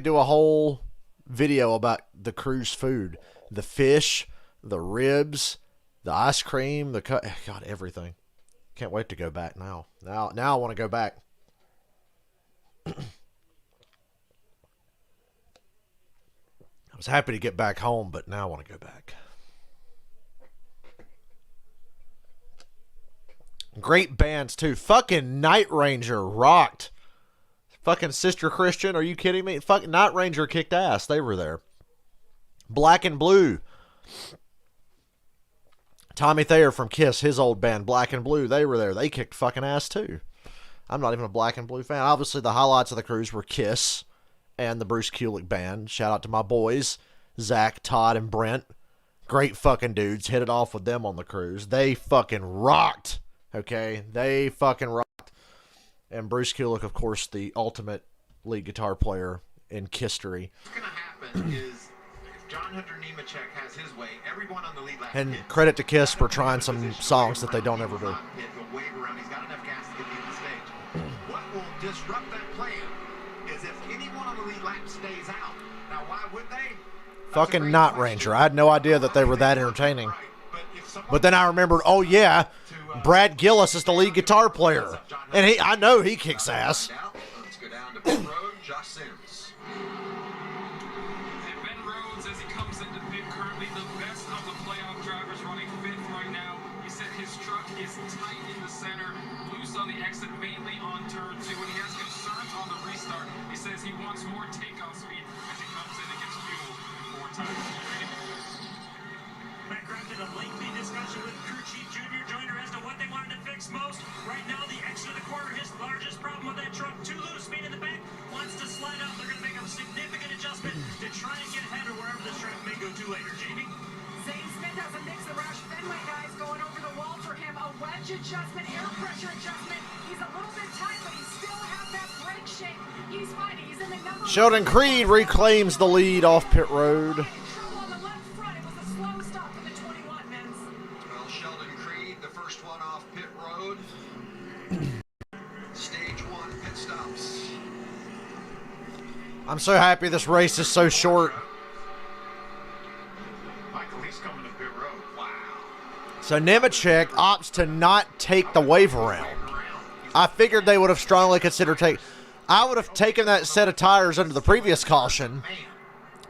do a whole video about the cruise food. The fish, the ribs, the ice cream, God, everything. Can't wait to go back now. Now I want to go back. was happy to get back home, but now I want to go back. Great bands, too. Fucking Night Ranger rocked. Fucking Sister Christian, are you kidding me? Fucking Night Ranger kicked ass. They were there. Black and Blue. Tommy Thayer from Kiss, his old band, Black and Blue, they were there. They kicked fucking ass, too. I'm not even a Black and Blue fan. Obviously, the highlights of the cruise were Kiss and the Bruce Kulick Band. Shout out to my boys, Zach, Todd, and Brent. Great fucking dudes. Hit it off with them on the cruise. They fucking rocked. Okay? They fucking rocked. And Bruce Kulick, of course, the ultimate lead guitar player in history. What's going to happen is if John Hunter Nemechek has his way, everyone on the lead lap And credit to Kiss for trying some songs that they don't ever do. He'll wave around. He's got enough gas to get to the stage. What will disrupt that plan is if anyone on the lead lap stays out. Now, why would they? Fucking Night Ranger. I had no idea that they were that entertaining. But then I remembered, oh yeah, Brad Gillis is the lead guitar player. And I know he kicks ass. Let's go down to pit road. Josh Sims. And Ben Rhodes, as he comes into pit, currently the best of the playoff drivers, running fifth right now. He said his truck is tight in the center, loose on the exit, mainly on turn 2, and he has concerns on the restart. He says he wants more takeoff speed as he comes in and gets fuel 4 times. Background did a lengthy discussion with crew chief Junior Joyner as to what they wanted to fix most. Right now, the exit of the corner, his largest problem with that truck, too loose, speed in the back, wants to slide out. They're going to make a significant adjustment to try and get ahead of wherever this track may go to later. Jamie? Zane Smith has a mix of Roush Fenway guys going over the wall for him. A wedge adjustment, air pressure adjustment. He's a little bit tight, but he still has that brake shape. He's fighting. He's in the number Sheldon Creed reclaims the lead off pit road. trouble on the left front. It was a slow stop for the 21 men's. Well, Sheldon Creed, the first one off pit road. Stage 1 pit stops. I'm so happy this race is so short. Michael, he's coming to pit road. Wow. So Nemechek opts to not take the wave around. I figured they would have strongly considered I would have taken that set of tires under the previous caution,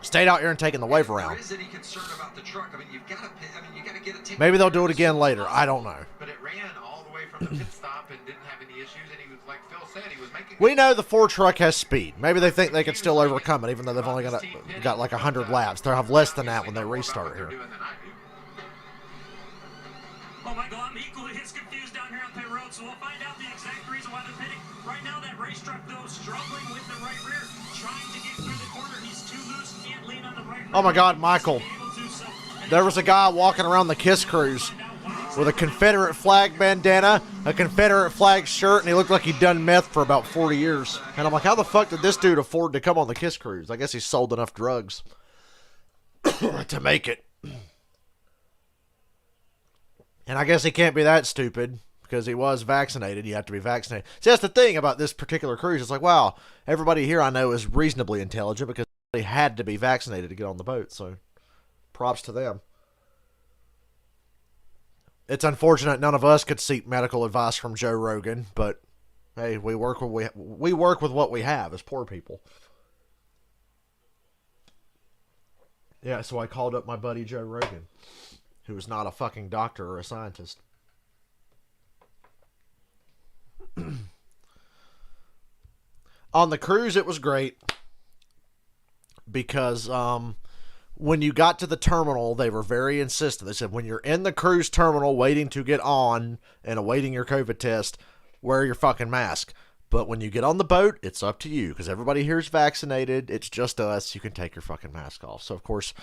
stayed out here and taken the wave There around. is any concern about the truck. I mean, you got to get a ticket. Maybe they'll do it again later. I don't know. But it ran all the way from the pit stop and didn't have any issues. And he was, like Phil said, he was making. We know the Ford truck has speed. Maybe they think they can still overcome it, even though they've only got like 100 laps. They'll have less than that when they restart here. Oh, Michael, I'm equally as confused down here on pit road, so we'll find out the exact reason why they're pitting. Right now, that race truck, though, struggling with the right rear, trying to get through the corner. He's too loose, can't lean on the right rear. Oh my God, Michael. There was a guy walking around the Kiss Cruise with a Confederate flag bandana, a Confederate flag shirt, and he looked like he'd done meth for about 40 years. And I'm like, how the fuck did this dude afford to come on the Kiss Cruise? I guess he sold enough drugs to make it. And I guess he can't be that stupid because he was vaccinated. You have to be vaccinated. See, that's the thing about this particular cruise. It's like, wow, everybody here I know is reasonably intelligent because they had to be vaccinated to get on the boat. So props to them. It's unfortunate none of us could seek medical advice from Joe Rogan, but hey, we work with what we have as poor people. Yeah, so I called up my buddy Joe Rogan, who is not a fucking doctor or a scientist. On the cruise, it was great because when you got to the terminal, they were very insistent. They said, when you're in the cruise terminal waiting to get on and awaiting your COVID test, wear your fucking mask. But when you get on the boat, it's up to you because everybody here is vaccinated. It's just us. You can take your fucking mask off. So, of course,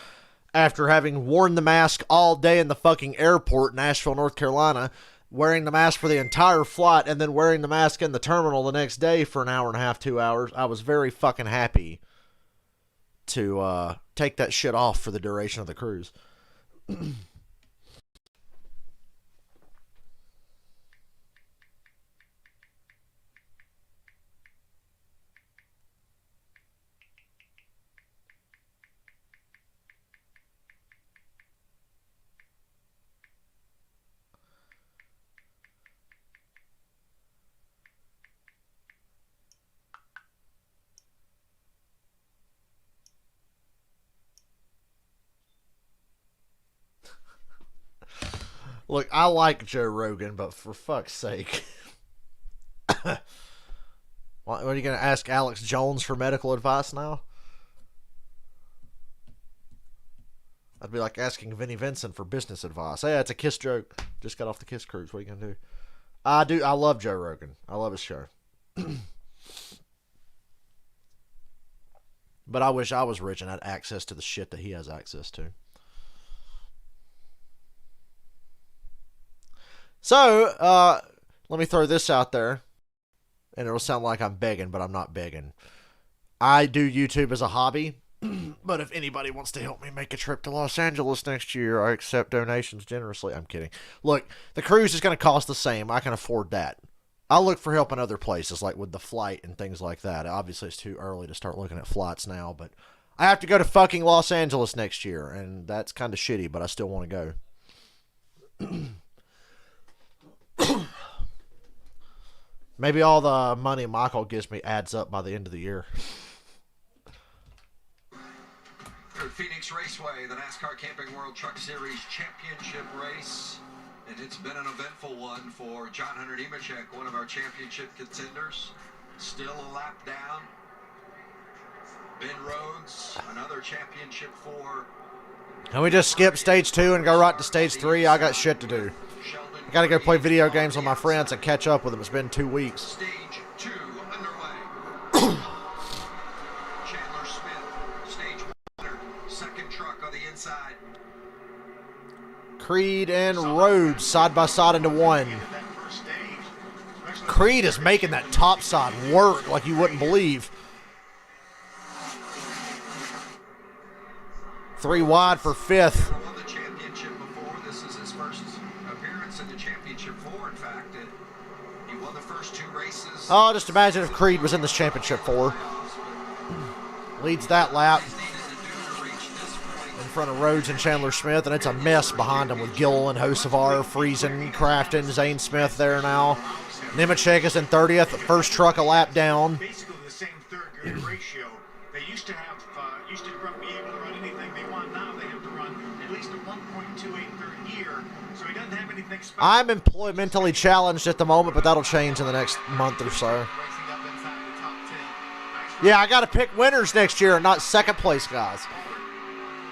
after having worn the mask all day in the fucking airport in Asheville, North Carolina, wearing the mask for the entire flight, and then wearing the mask in the terminal the next day for an hour and a half, 2 hours, I was very fucking happy to take that shit off for the duration of the cruise. Look, I like Joe Rogan, but for fuck's sake. What are you going to ask Alex Jones for medical advice now? That'd be like asking Vinnie Vincent for business advice. Hey, it's a Kiss joke. Just got off the Kiss cruise. What are you going to do? I love Joe Rogan. I love his show. But I wish I was rich and had access to the shit that he has access to. So, let me throw this out there. And it'll sound like I'm begging, but I'm not begging. I do YouTube as a hobby. But if anybody wants to help me make a trip to Los Angeles next year, I accept donations generously. I'm kidding. Look, the cruise is going to cost the same. I can afford that. I'll look for help in other places, like with the flight and things like that. Obviously, it's too early to start looking at flights now, but I have to go to fucking Los Angeles next year, and that's kind of shitty, but I still want to go. Maybe all the money Michael gives me adds up by the end of the year. At Phoenix Raceway, the NASCAR Camping World Truck Series Championship race. And it's been an eventful one for John Hunter Nemechek, one of our championship contenders. Still a lap down. Ben Rhodes, another championship for. Can we just skip stage 2 and go right to stage 3? I got shit to do. I gotta go play video games with my friends and catch up with them. It's been 2 weeks. Stage 2 underway. Chandler Smith, stage 1 winner, second truck on the inside. Creed and Rhodes side by side into one. Creed is making that top side work like you wouldn't believe. 3 wide for 5th. Won the championship before. This is his first appearance in the championship 4. In fact, he won the first 2 races. Oh, just imagine if Creed was in this championship 4. Leads that lap in front of Rhodes and Chandler Smith, and it's a mess behind him with Gill and Hocevar, Friesen, Crafton, Zane Smith there now. Nemechek is in 30th, first truck a lap down. Basically the same third gear ratio. They used to have, be able to run anything they want. Now they have to run at least a 1.28 third gear. So he doesn't have anything special. I'm employmentally challenged at the moment, but that'll change in the next month or so. Racing up inside the top 10. Yeah, I got to pick winners next year, not second place guys.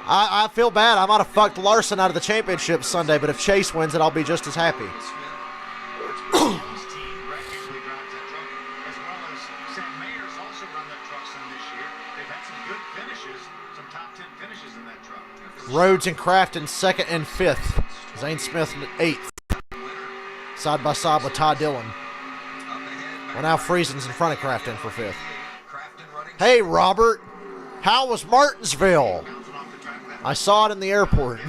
I feel bad. I might have fucked Larson out of the championship Sunday, but if Chase wins it, I'll be just as happy. Rhodes and Crafton 2nd and 5th. Zane Smith 8th. Side by side with Ty Dillon. Well, now Friesen's in front of Crafton for 5th. Hey, Robert. How was Martinsville? I saw it in the airport.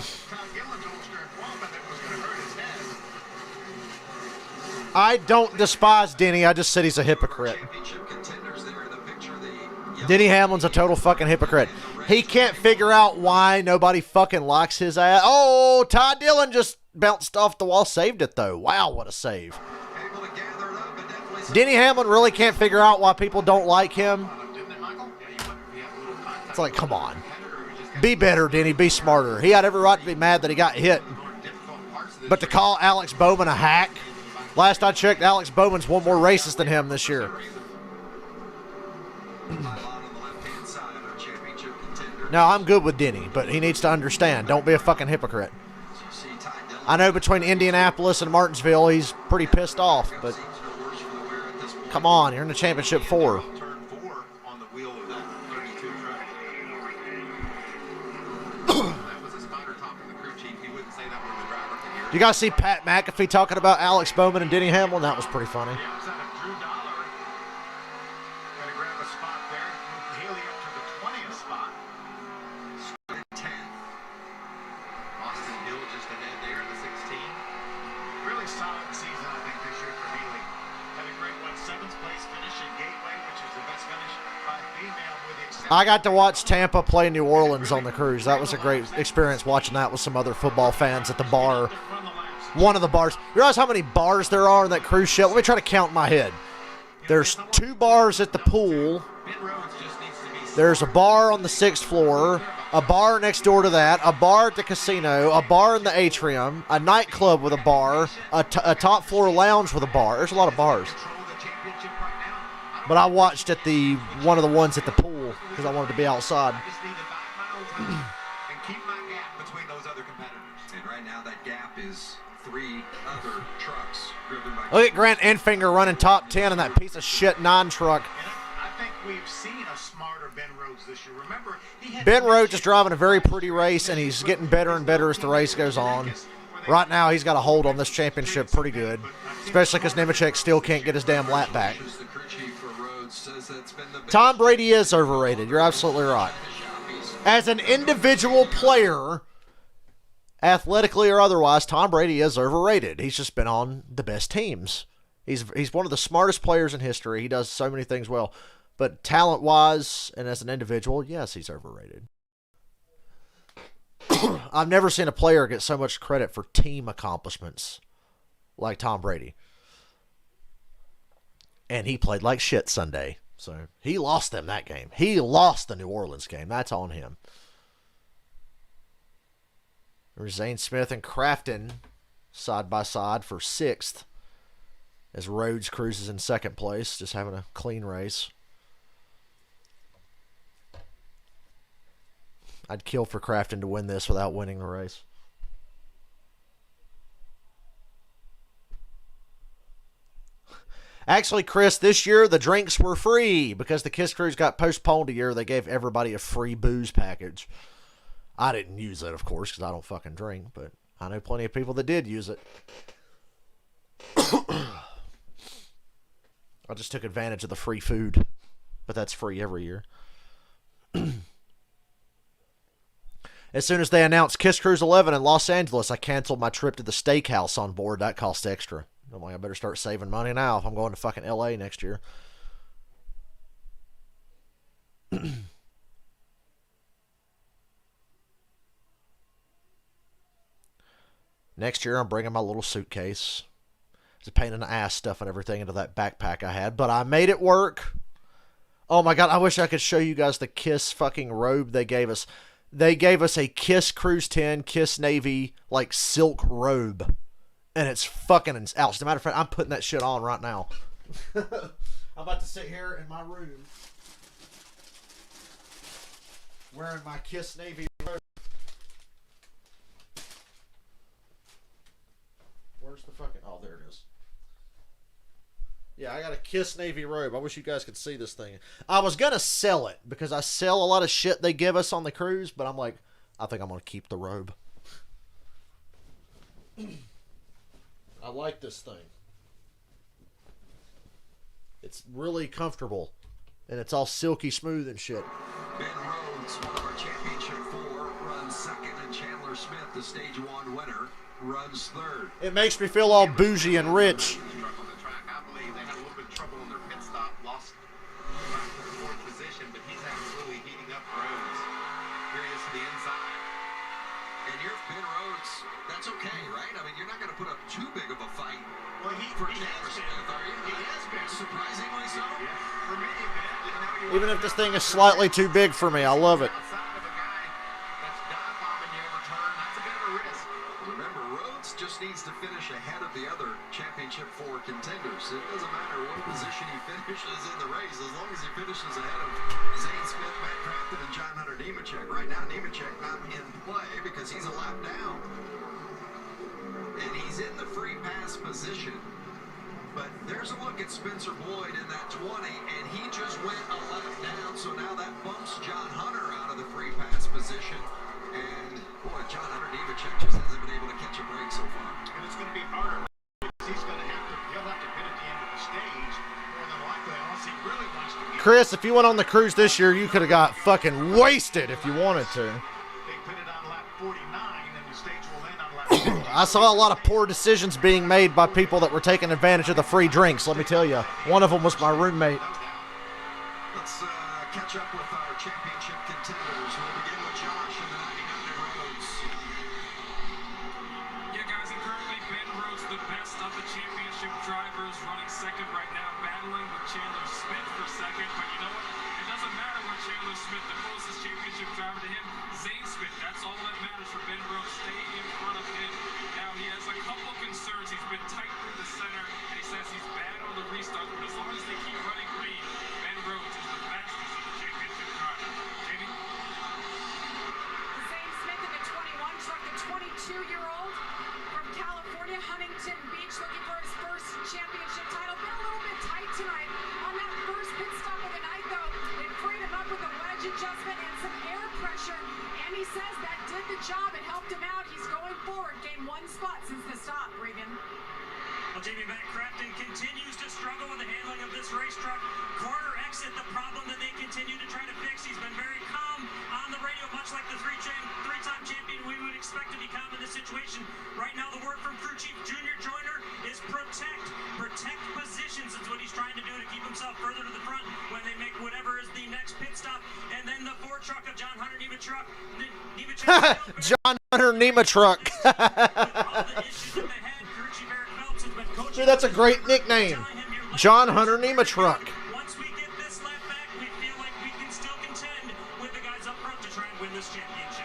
I don't despise Denny. I just said he's a hypocrite. Denny Hamlin's a total fucking hypocrite. He can't figure out why nobody fucking likes his ass. Oh, Ty Dillon just bounced off the wall. Saved it, though. Wow, what a save. Denny Hamlin really can't figure out why people don't like him. It's like, come on. Be better, Denny. Be smarter. He had every right to be mad that he got hit. But to call Alex Bowman a hack, last I checked, Alex Bowman's won more races than him this year. Now, I'm good with Denny, but he needs to understand. Don't be a fucking hypocrite. I know between Indianapolis and Martinsville, he's pretty pissed off, but come on, you're in the championship 4. You guys see Pat McAfee talking about Alex Bowman and Denny Hamlin? That was pretty funny. I got to watch Tampa play New Orleans on the cruise. That was a great experience watching that with some other football fans at the bar. One of the bars. You realize how many bars there are in that cruise ship? Let me try to count in my head. There's 2 bars at the pool. There's a bar on the 6th floor, a bar next door to that, a bar at the casino, a bar in the atrium, a nightclub with a bar, a top floor lounge with a bar. There's a lot of bars. But I watched at one of the ones at the pool because I wanted to be outside. And keep my gap between those other competitors. And right now that gap is 3 other trucks driven by. Look at Grant Enfinger running top 10 in that piece of shit 9 truck. I think we've seen a smarter Ben Rhodes this year. Remember, Ben Rhodes is driving a very pretty race, and he's getting better and better as the race goes on. Right now, he's got a hold on this championship pretty good, especially because Nemechek still can't get his damn lap back. Tom Brady is overrated. You're absolutely right. As an individual player, athletically or otherwise, Tom Brady is overrated. He's just been on the best teams. He's one of the smartest players in history. He does so many things well. But talent-wise and as an individual, yes, he's overrated. I've never seen a player get so much credit for team accomplishments like Tom Brady. And he played like shit Sunday. So he lost them that game. He lost the New Orleans game. That's on him. There's Zane Smith and Crafton side by side for 6th. As Rhodes cruises in 2nd place, just having a clean race. I'd kill for Crafton to win this without winning the race. Actually, Chris, this year the drinks were free because the Kiss Cruise got postponed a year. They gave everybody a free booze package. I didn't use it, of course, because I don't fucking drink, but I know plenty of people that did use it. I just took advantage of the free food, but that's free every year. As soon as they announced Kiss Cruise 11 in Los Angeles, I canceled my trip to the steakhouse on board. That cost extra. I'm like, I better start saving money now if I'm going to fucking LA next year. Next year, I'm bringing my little suitcase. It's a pain in the ass stuffing everything into that backpack I had, but I made it work. Oh my God, I wish I could show you guys the Kiss fucking robe they gave us. They gave us a Kiss Cruise 10, Kiss Navy, like silk robe. And it's fucking out. As a matter of fact, I'm putting that shit on right now. I'm about to sit here in my room wearing my Kiss Navy robe. Where's the fucking... Oh, there it is. Yeah, I got a Kiss Navy robe. I wish you guys could see this thing. I was going to sell it because I sell a lot of shit they give us on the cruise, but I'm like, I think I'm going to keep the robe. I like this thing. It's really comfortable. And it's all silky smooth and shit. Ben Rhodes, one of our Championship 4, runs 2nd, and Chandler Smith, the Stage 1 winner, runs 3rd. It makes me feel all bougie and rich. I believe they had a little bit of trouble in their pit stop, lost the 4th position, but he's absolutely heating up Rhodes. Here he is to the inside. And you're Ben Rhodes, that's okay, right? I mean, you're not going to put up too big of a fight Well, for Chandler Smith, are you? He has been. Surprisingly so? Yeah. For me, man. Even if this thing is slightly too big for me, I love it. Outside of a guy that's dive bombing you every turn, that's a bit of a risk. Remember, Rhodes just needs to finish ahead of the other Championship 4 contenders. It doesn't matter what position he finishes in the race, as long as he finishes ahead of Zane Smith, Matt Crafton, and John Hunter Nemechek. Right now, Nemechek not in play because he's a lap down. And he's in the free pass position. But there's a look at Spencer Boyd in that 20, and he just went a lap down, so now that bumps John Hunter out of the free pass position. And, boy, John Hunter Nemechek just hasn't been able to catch a break so far. And it's going to be harder because he'll have to pit at the end of the stage, more than likely, unless he really wants to get. Chris, if you went on the cruise this year, you could have got fucking wasted if you wanted to. They pitted on lap 49, and the stage will end on lap 50. I saw a lot of poor decisions being made by people that were taking advantage of the free drinks, let me tell you. One of them was my roommate. Let's catch up with our championship contenders. We'll begin with Josh and then I'll be down to Rhodes. Yeah, guys, and currently Ben Rhodes, the best of the championship drivers, running 2nd right now, battling with Chandler Smith for 2nd. But you know what? It doesn't matter what Chandler Smith, the closest championship driver to him, Zane Smith. That's all that matters for Ben Rhodes. Stay in front of him. Now he has a couple of concerns. He's been tight through the center, and he says he's bad on the restart. But as long as they keep running green, Ben Rhodes is the fastest of the championship driver. Jamie? Zane Smith in the 21 truck, the 22-year-old from California, Huntington Beach, looking for his first championship title. Been a little bit tight tonight. On that first pit stop of the night, though, it freed him up with a wedge adjustment and some air pressure. And he says that did the job. It helped him out. He's going forward. Gained one spot since the stop, Regan. Well, Jamie, Van Crafton continues to struggle with the handling of this race truck. Corner exit, the problem that they continue to try to fix. He's been very calm on the radio, much like the three-time champion we would expect to be calm in this situation. Right now, the word from Crew Chief Junior Joyner is protect. Protect positions is what he's trying to do to keep himself further to the front when they make whatever is the next pit stop. And then the Ford truck of John Hunter Nemechuk. John Hunter Nemechuk. Dude, that's a great nickname. John Hunter Nemechuk. Once we get this lap back, we feel like we can still contend with the guys up front to try and win this championship.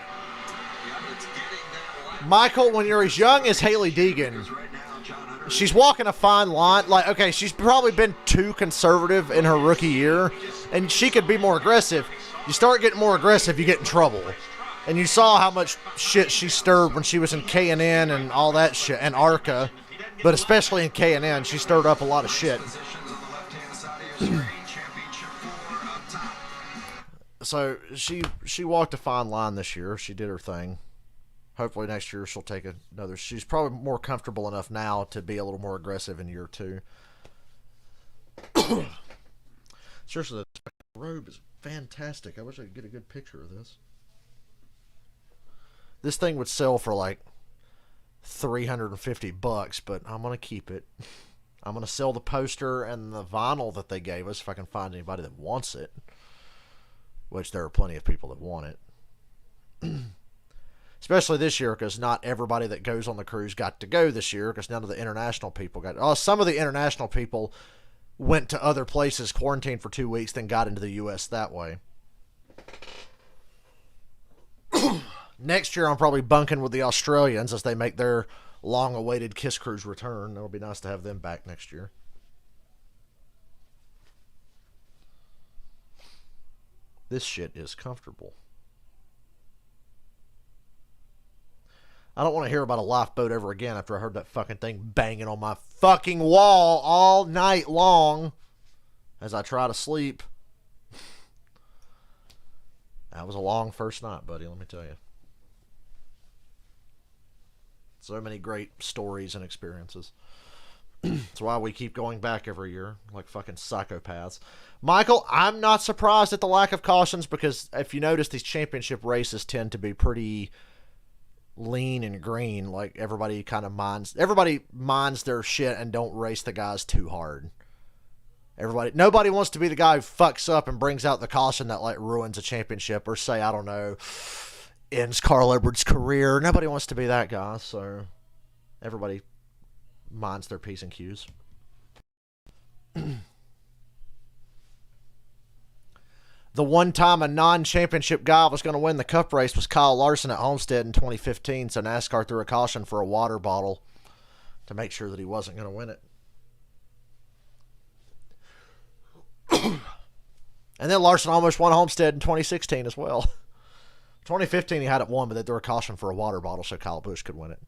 Yeah, it's getting that lap. Michael, when you're as young as Haley Deegan, she's walking a fine line. Like, okay, she's probably been too conservative in her rookie year, and she could be more aggressive. You start getting more aggressive, you get in trouble. And you saw how much shit she stirred when she was in K&N and all that shit, and ARCA. But especially in K&N, she stirred up a lot of shit. So she walked a fine line this year. She did her thing. Hopefully next year she'll take another. She's probably more comfortable enough now to be a little more aggressive in year 2. Seriously, the robe is fantastic. I wish I could get a good picture of this. This thing would sell for like $350, but I'm gonna keep it. I'm gonna sell the poster and the vinyl that they gave us if I can find anybody that wants it, which there are plenty of people that want it. Especially this year, because not everybody that goes on the cruise got to go this year, because none of the international people got. Oh, some of the international people went to other places, quarantined for 2 weeks, then got into the U.S. that way. Next year, I'm probably bunking with the Australians as they make their long-awaited Kiss Cruise return. It'll be nice to have them back next year. This shit is comfortable. I don't want to hear about a lifeboat ever again after I heard that fucking thing banging on my fucking wall all night long as I try to sleep. That was a long first night, buddy, let me tell you. So many great stories and experiences. That's why we keep going back every year, like fucking psychopaths. Michael, I'm not surprised at the lack of cautions, because if you notice, these championship races tend to be pretty lean and green. Like, everybody minds their shit and don't race the guys too hard. Nobody wants to be the guy who fucks up and brings out the caution that, like, ruins a championship, or say, I don't know, ends Carl Edwards' career. Nobody wants to be that guy, so everybody minds their P's and Q's. The one time a non-championship guy was going to win the cup race was Kyle Larson at Homestead in 2015, so NASCAR threw a caution for a water bottle to make sure that he wasn't going to win it. And then Larson almost won Homestead in 2016 as well. 2015 he had it won, but they threw a caution for a water bottle so Kyle Busch could win it.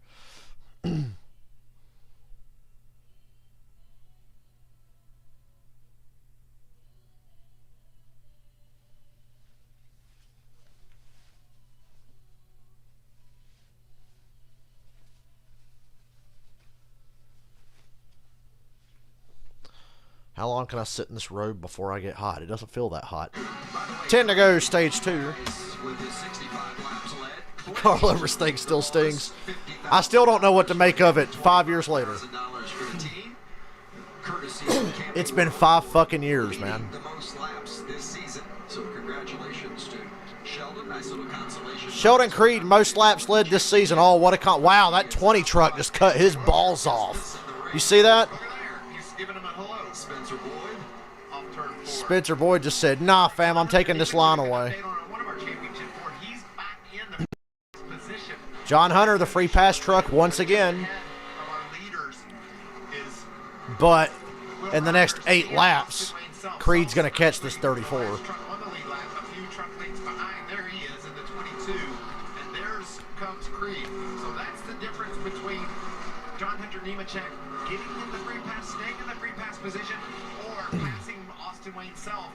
How long can I sit in this robe before I get hot? It doesn't feel that hot. 10 to go, stage 2. Carl Edwards thing still stings. I still don't know what to make of it 5 years later. It's been 5 fucking years, man. Sheldon Creed, most laps led this season. Oh, what a wow, that 20 truck just cut his balls off. You see that? Spencer Boyd just said, "Nah, fam, I'm taking this line away." John Hunter, the free pass truck once again. But in the next 8 laps, Creed's going to catch this 34. There he is in the 22, and there's comes Creed. So that's the difference between John Hunter Nemechek getting in the free pass, staying in the free pass position, or passing Austin Wayne Self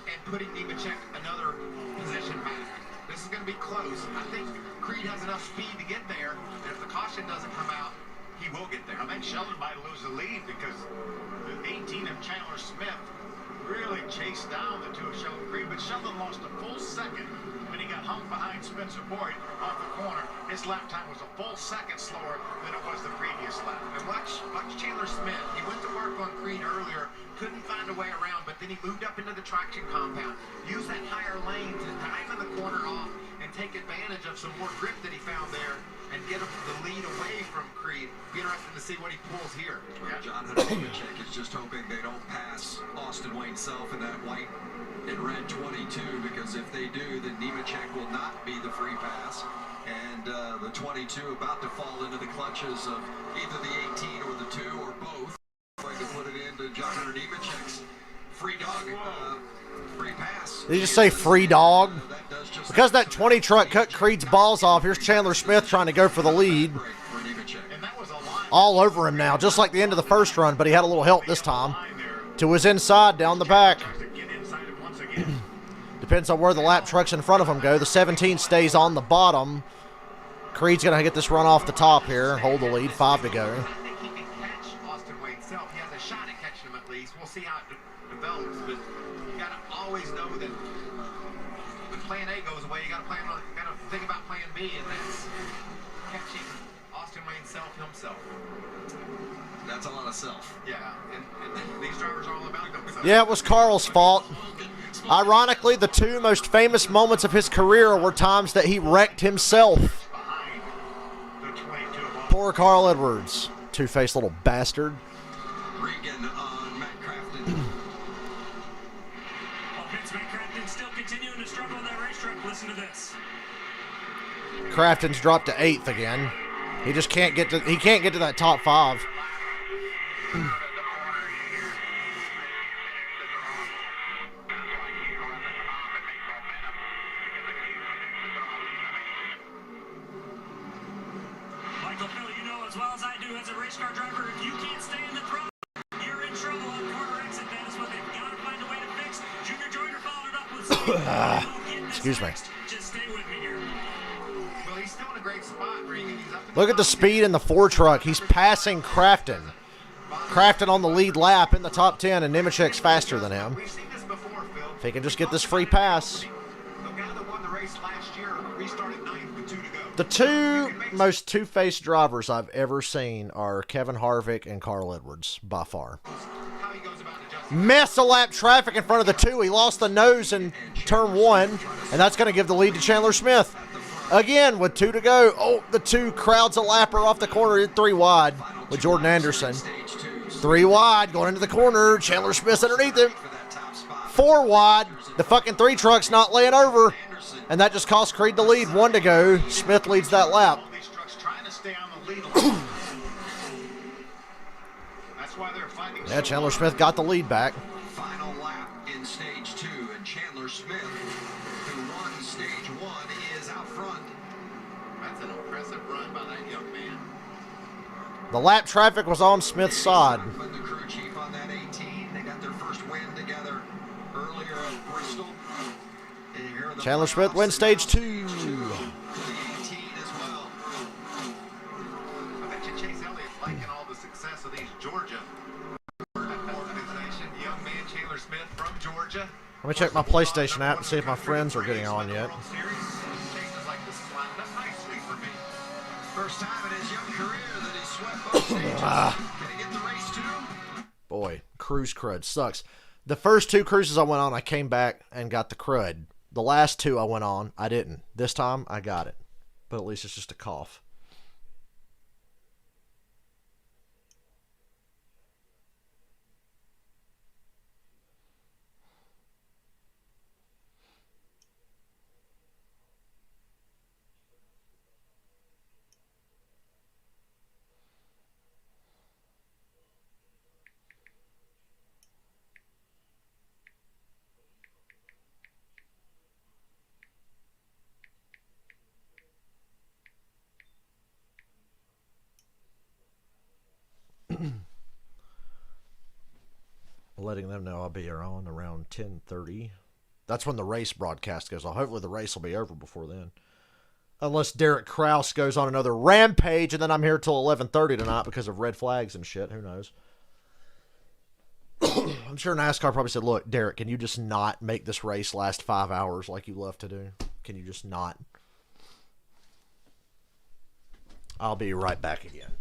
and putting Nemechek another position back. This is going to be close. I think Creed has enough speed to get there, and if the caution doesn't come out, he will get there. I think Sheldon might lose the lead because the 18 of Chandler Smith really chased down the 2 of Sheldon Creed, but Sheldon lost a full second when he got hung behind Spencer Boyd off the corner. His lap time was a full second slower than it was the previous lap. And watch Chandler Smith. He went to work on Creed earlier, couldn't find a way around, but then he moved up into the traction compound, used that higher lane to dive in the corner off and take advantage of some more grip that he found there and get him the lead away from Creed. Be interesting to see what he pulls here. Well, John Hunter Nemechek is just hoping they don't pass Austin Wayne Self in that white and red 22, because if they do, then Nemechek will not be the free pass. And the 22 about to fall into the clutches of either the 18 or the 2 or both. Going to put it into John Hunter Nemechek's free dog, free pass. Did you just say free dog? Because that 20 truck cut Creed's balls off, here's Chandler Smith trying to go for the lead. All over him now, just like the end of the first run, but he had a little help this time. To his inside, down the back. Depends on where the lap trucks in front of him go. The 17 stays on the bottom. Creed's going to get this run off the top here. Hold the lead, 5 to go. I think he can catch Austin Wayne Self. He has a shot at catching him at least. We'll see how it develops, but you got to always know that when plan A goes away, you got to think about plan B, and that's catching Austin Wayne Self himself. That's a lot of self. Yeah, and these drivers are all about themselves. Yeah, it was Carl's fault. Ironically, the 2 most famous moments of his career were times that he wrecked himself. Poor Carl Edwards. Two-faced little bastard. Regan on Matt Crafton. Vince Crafton still continuing to struggle in that racetrack. Listen to this. Crafton's dropped to 8th again. He just can't get to that top 5. Michael Phil, you know as well as I do as a race car driver, if you can't stay in the throttle, you're in trouble on corner exit. That is what they've got to find a way to fix. Junior Joyner followed it up with Excuse me. Just stay with me here. Well, he's still in a great spot, Regan. He's up in Look at the speed in the 4 truck. He's passing Crafton. Crafton on the lead lap in the top 10, and Nemechek's faster than him. We've seen this before, Phil. If he can just get this free pass. The guy that won the race last year restarted 9th with 2 to go. The 2 most two-faced drivers I've ever seen are Kevin Harvick and Carl Edwards, by far. How he goes about adjusting. Messed the lap traffic in front of the 2. He lost the nose in turn 1, and that's going to give the lead to Chandler Smith. Again, with 2 to go. Oh, the 2 crowds a lapper off the corner, 3 wide with Jordan Anderson. 3 wide, going into the corner. Chandler Smith's underneath him. 4 wide. The fucking 3 truck's not laying over. And that just cost Creed the lead. 1 to go. Smith leads that lap. These trucks trying to stay on the lead a little. That's why they're fighting. Yeah, Chandler Smith got the lead back. Final lap in stage 2, and Chandler Smith, who won stage 1, is out front. That's an impressive run by that young man. The lap traffic was on Smith's side. But the crew chief on that 18, they got their first win together earlier at Bristol. And here are the Chandler Smith wins stage 2. The 18 as well. I bet you Chase Elliott's liking all the success of these Georgia organization. Young man Chandler Smith from Georgia. Let me check my PlayStation app and see if my friends are getting on yet. Chase is like, this is lining up nicely for me. First time in his young career that he swept both stages. Can he get the race too? Boy, cruise crud sucks. The first 2 cruises I went on, I came back and got the crud. The last 2 I went on, I didn't. This time, I got it. But at least it's just a cough. Letting them know I'll be on around 10:30. That's when the race broadcast goes on. Hopefully the race will be over before then. Unless Derek Kraus goes on another rampage, and then I'm here till 11:30 tonight because of red flags and shit. Who knows? I'm sure NASCAR probably said, look, Derek, can you just not make this race last 5 hours like you love to do? Can you just not? I'll be right back again.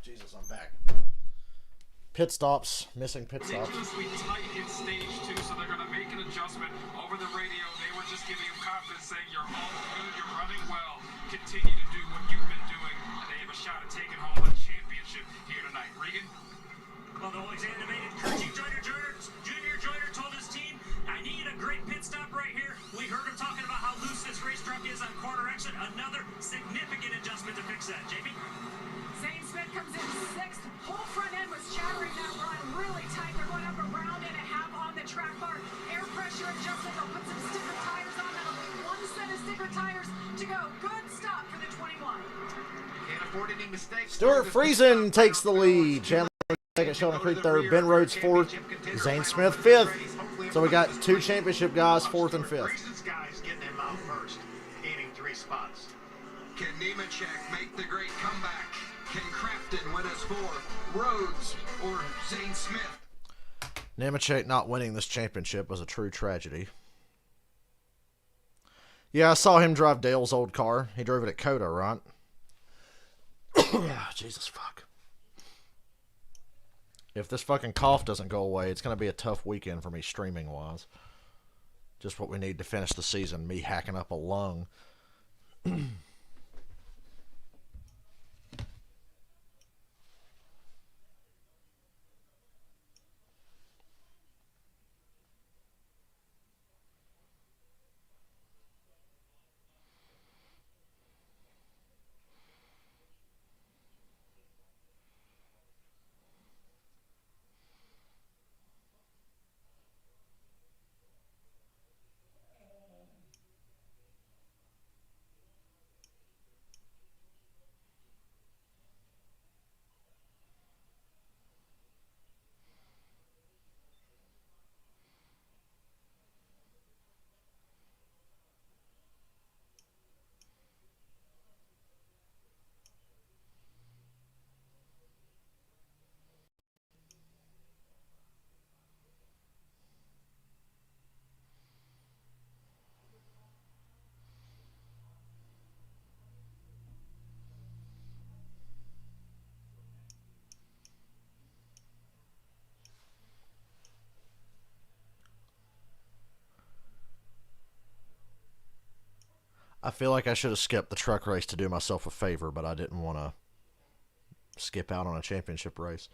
Jesus, I'm back. Pit stops, missing pit stops. Ridiculously tight in stage 2, so they're going to make an adjustment over the radio. They were just giving him confidence, saying, you're all good, you're running well. Continue to do what you've been doing, and they have a shot at taking home the championship here tonight. Regan? Well, the always animated Kirchie Junior Joyner told his team, I need a great pit stop right here. We heard him talking about how loose this race truck is on corner exit. Another significant adjustment to fix that. JB? Zane Smith comes in 6th. Whole front end was chattering that run really tight. They're going up a round and a half on the track bar. Air pressure adjustment. They'll put some sticker tires on. That'll be one set of sticker tires to go. Good stop for the 21. Can't afford any mistakes. Stuart Friesen takes the lead. Chandler second, Sheldon Creek third, Ben Rhodes fourth, Zane Smith fifth. So we got two championship guys, fourth and fifth. Friesen's guys getting him out first, gaining 3 spots. Can Nemechek make the great comeback? Can Crafton win us 4? Rhodes or Zane Smith? Nemechek not winning this championship was a true tragedy. Yeah, I saw him drive Dale's old car. He drove it at Coda, right? Jesus fuck. If this fucking cough doesn't go away, it's going to be a tough weekend for me streaming-wise. Just what we need to finish the season, me hacking up a lung. I feel like I should have skipped the truck race to do myself a favor, but I didn't want to skip out on a championship race.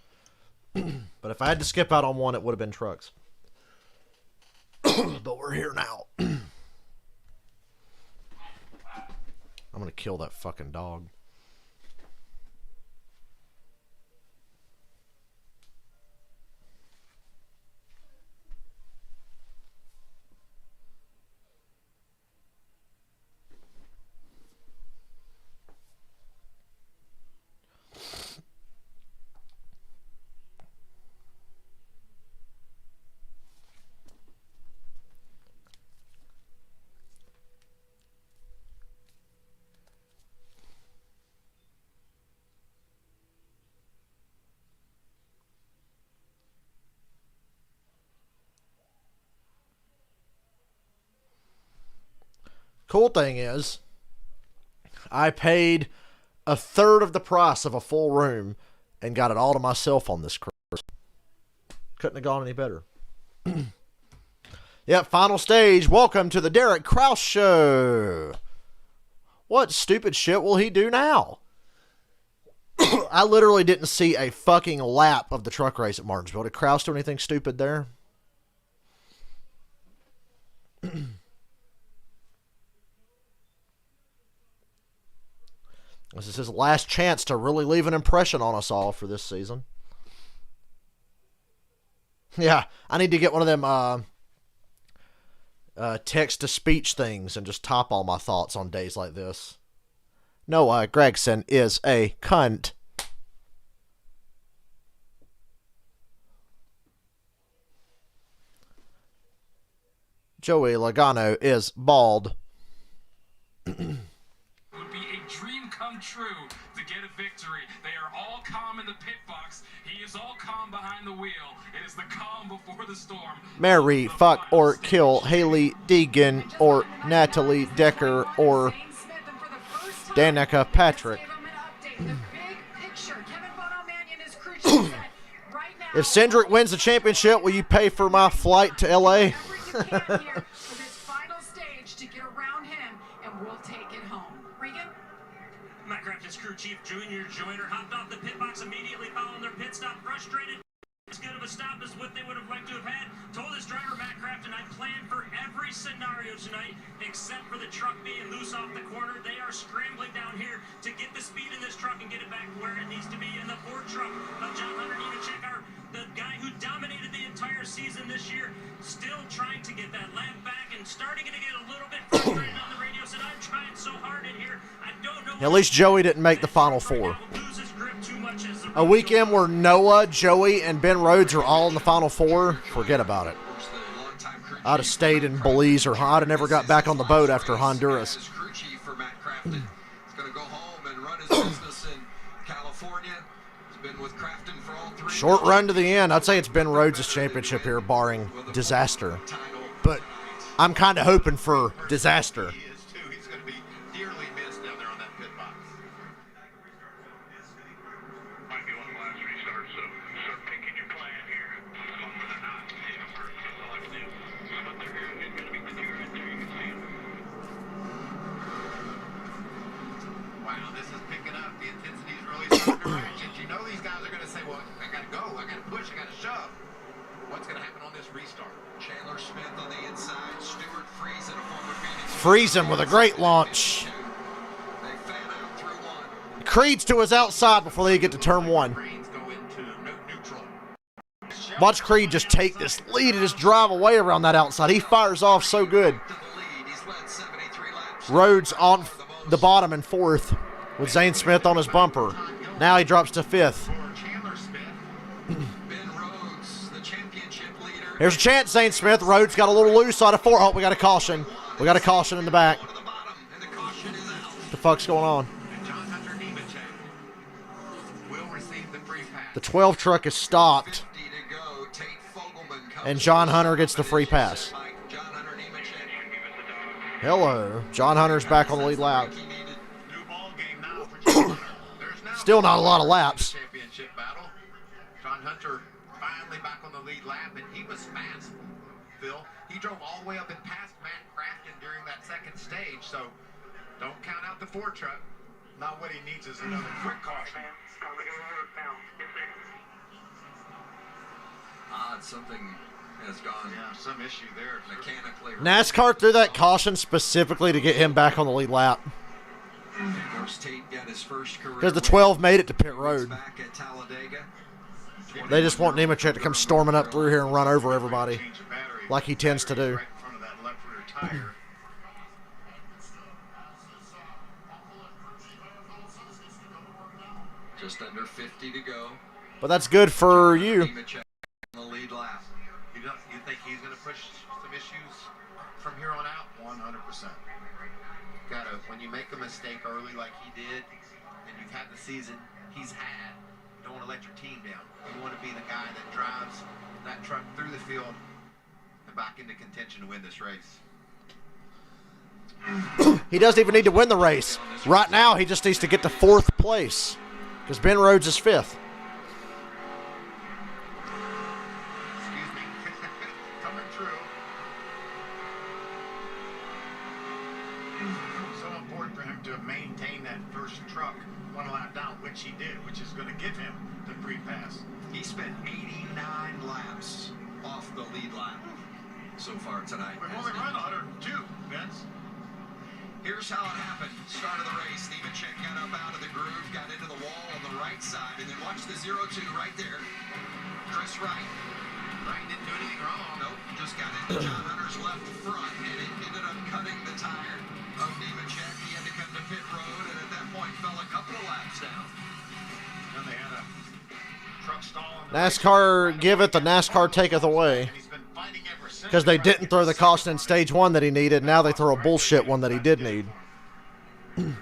But if I had to skip out on one, it would have been trucks. But we're here now. I'm going to kill that fucking dog. Cool thing is, I paid a third of the price of a full room and got it all to myself on this cruise. Couldn't have gone any better. Yep, final stage. Welcome to the Derek Kraus Show. What stupid shit will he do now? I literally didn't see a fucking lap of the truck race at Martinsville. Did Kraus do anything stupid there? This is his last chance to really leave an impression on us all for this season. Yeah, I need to get one of them text-to-speech things and just top all my thoughts on days like this. Noah Gregson is a cunt. Joey Logano is bald. Come true to get a victory. They are all calm in the pit box. He is all calm behind the wheel. It is the calm before the storm. Marry, fuck, or kill Haley Deegan or Natalie Decker or Danica Patrick. If Cindric wins the championship, will you pay for my flight to LA? Matt Crafton's crew chief Junior Joyner hopped off the pit box immediately following their pit stop, frustrated. As good of a stop as what they would have liked to have had. Told his driver Matt Crafton, I planned for every scenario tonight except for the truck being loose off the corner. They are scrambling down here to get the speed in this truck and get it back where it needs to be. In the Ford truck of John Hunter Nemechek, the guy who dominated the entire season this year, still trying to get that lap back and starting to get a little bit frustrated on the radio. Said, I'm trying so hard in here. I don't know. At least Joey didn't make the Final Four. A weekend where Noah, Joey, and Ben Rhodes are all in the Final Four, forget about it. I'd have stayed in Belize, or I'd have never got back on the boat after Honduras. Short run to the end. I'd say it's Ben Rhodes' championship here, barring disaster. But I'm kind of hoping for disaster. Friesen with a great launch. Creed's to his outside before they get to turn one. Watch Creed just take this lead and just drive away around that outside. He fires off so good. Rhodes on the bottom in fourth with Zane Smith on his bumper. Now he drops to fifth. Here's a chance, Zane Smith. Rhodes got a little loose out of four. Oh, we got a caution. We got a caution in the back. What the fuck's going on? The 12 truck is stopped. And John Hunter gets the free pass. Hello. John Hunter's back on the lead lap. Still not a lot of laps. John Hunter finally back on the lead lap, and he was fast, Phil. He drove all the way up and past Matt Crafton during that second stage, so Don't count out the 4 truck. Not what he needs is another quick caution. Odd, something has gone Yeah, some issue there. mechanically. NASCAR threw that caution specifically to get him back on the lead lap. Of course, Tate got his first career Because the win 12 made it to pit road. back at Talladega. They just want Nemechek to come storming up through here and run over everybody, Change the battery. like he tends to do. Right in front of that left rear tire. Just under 50 to go. But that's good for you. Nemechek on the lead lap. You think he's going to push some issues from here on out? 100%. When you make a mistake early like he did, and you've had the season he's had, you don't want to let your team down. You want to be the guy that drives that truck through the field and back into contention to win this race. He doesn't even need to win the race. Right now, he just needs to get to 4th place. Because Ben Rhodes is 5th. Excuse me. Coming through. So important for him to maintain that first truck 1 lap down, which he did, which is going to give him the free pass. He spent 89 laps off the lead lap so far tonight. We've only run 102, Vince. Here's how it happened. Start of the race, Nemechek got up out of the groove, got into the wall on the right side, and then watch the 0-2 right there. Chris Wright. Wright didn't do anything wrong. Nope, just got into John Hunter's left front, and it ended up cutting the tire of Nemechek. He had to come to pit road, and at that point fell a couple of laps down. And they had a truck stall on the NASCAR give it, the NASCAR taketh away. and he's been fighting ever since. Because they didn't throw the caution in stage 1 that he needed. Now they throw a bullshit one that he did need. Team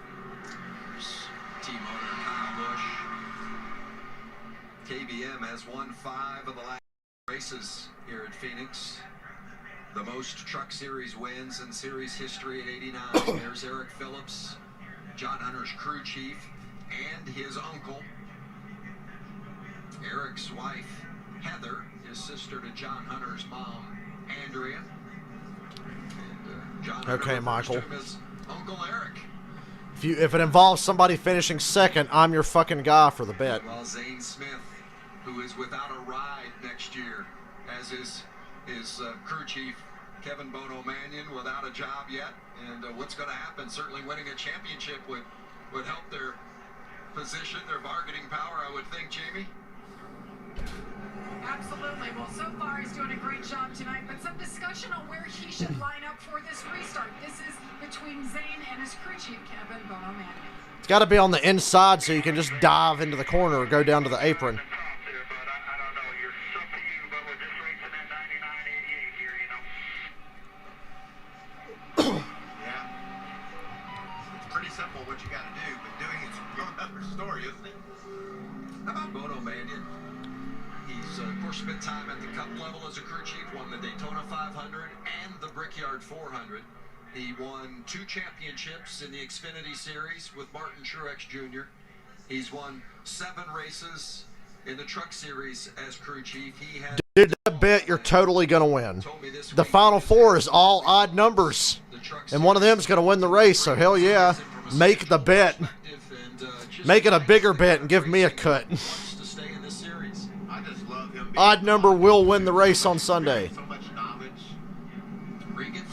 owner Kyle Busch. KBM has won 5 of the last races here at Phoenix. The most Truck Series wins in series history at 89. There's Eric Phillips, John Hunter's crew chief, and his uncle. Eric's wife, Heather, is sister to John Hunter's mom, Andrea. And, John Hunter Okay, refers Michael. to him as Uncle Eric. If it involves somebody finishing 2nd, I'm your fucking guy for the bet. While Zane Smith, who is without a ride next year, as is his crew chief, Kevin Bono Mannion, without a job yet. And what's going to happen? Certainly winning a championship would help their position, their bargaining power, I would think, Jamie. Absolutely. Well, so far he's doing a great job tonight, but some discussion on where he should line up for this restart. This is between Zane and his crew chief, Kevin Bono Mannion. It's got to be on the inside so you can just dive into the corner or go down to the apron. Pretty simple what you got to do, but doing it's another story, isn't it? How about Bono Mannion? He's, of course, spent time at the Cup level as a crew chief, won the Daytona 500 and the Brickyard 400. He won 2 championships in the Xfinity Series with Martin Truex Jr. He's won 7 races in the Truck Series as crew chief. He had Dude, that bet you're totally going to win. The Final 4 is all odd numbers. And one of them is going to win the race, so hell yeah. Make the bet. Make it a bigger bet and give me a cut. I just love him. Odd number will win the race on Sunday. So much knowledge. Regan.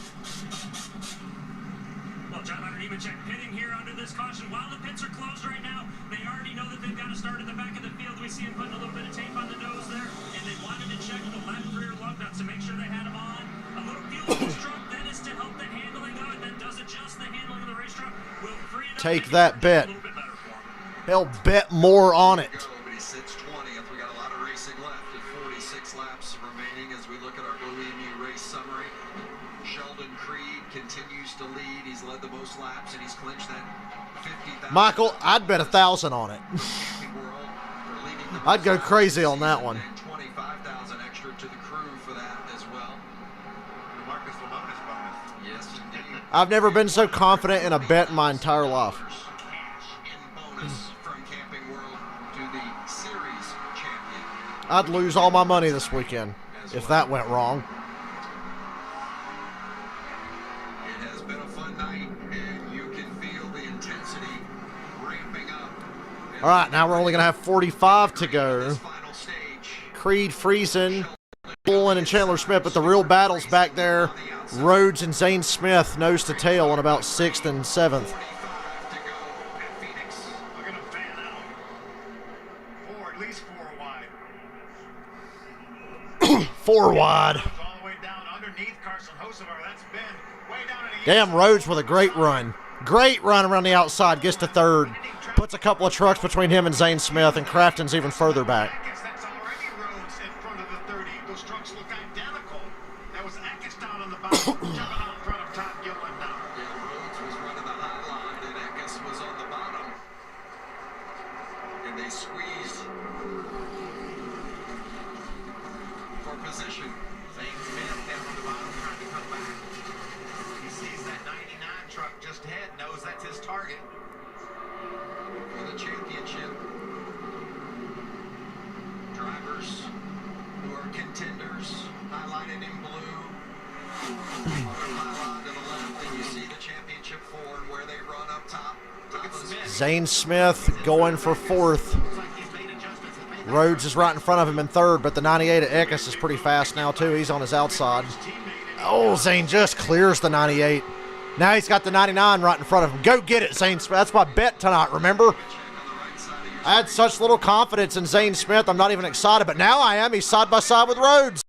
Well, John Hunter Nemechek pitting here under this caution. While the pits are closed right now, they already know that they've got to start at the back of the field. We see him putting a little bit of tape on the nose there, and they wanted to check the left rear lug nuts to make sure they had him on. A little fuel in this truck, that is to help the handling of it. That does adjust the handling of the race truck. Will free it up Take to that bet. a little bit better for him. Hell, bet more on it. Go, but he sits 20th. We got a lot of racing left at 46 laps remaining as we look at our Blue EMU race summary. Sheldon Creed continues to lead. He's led the most laps, and he's clinched that 50,000. Michael, I'd bet 1,000 on it. World for leading the I'd go most laps crazy this on that season, one. And 25,000 extra to the crew for that as well. The Marcus Lemonis bonus. Yes, indeed. I've never been so confident in a bet in my entire life. Cash in bonus from Camping World to the series champion. I'd lose all my money this weekend if that went wrong. It has been a fun night, and you can feel All right, now we're only going to have 45 to go. This final stage. Creed, Friesen, Bullen, and Chandler Smith, but the real battle's back there. Rhodes and Zane Smith nose to tail in about 6th and 7th. 45 to go at Phoenix. Look at him fan out. Four, at least four wide. 4 wide. All the way down underneath Carson Hocevar. That's been way down in the Damn, Rhodes with a great run. Great run around the outside, gets to 3rd. Puts a couple of trucks between him and Zane Smith, and Crafton's even further back. Atkins, that's already Rhodes in front of the 30. Those trucks look identical. That was Atkins down on the bottom, jumping out in front of Todd Gillen now. Yeah, Rhodes was running the high line and Eckes was on the bottom. And they squeezed for position. Zane Smith down on the bottom trying to come back. He sees that 99 truck just ahead, knows that's his target. For the championship. Drivers who are contenders, highlighted in blue. On the pylon to the left, and you see the championship 4 and where they run up top. Top of the Zane Smith going for 4th. Looks like he's made adjustments. He's made Rhodes is right in front of him in 3rd, but the 98 at Eckes is pretty fast now, too. He's on his outside. Oh, Zane just clears the 98. Now he's got the 99 right in front of him. Go get it, Zane Smith. That's my bet tonight, remember? check on the right side of your I had such little confidence in Zane Smith, I'm not even excited, but now I am. He's side by side with Rhodes.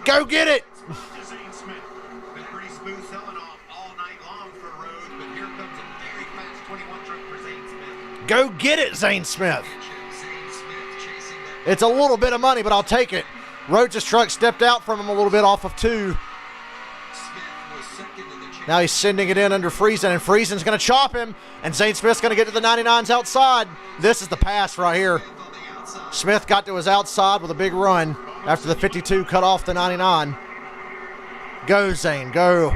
Go get it. To Zane Smith. been pretty smooth selling off all night long for Rhodes, but here comes a very fast 21 truck for Zane Smith. Go get it, Zane Smith. championship. Zane Smith chasing that. It's a little bit of money, but I'll take it. Rhodes' truck stepped out from him a little bit off of 2. Smith was second in the championship. Now he's sending it in under Friesen, and Friesen's going to chop him, and Zane Smith's going to get to the 99s outside. This is the pass right here. On the outside. Smith got to his outside with a big run after the 52 cut off the 99. Go, Zane, go.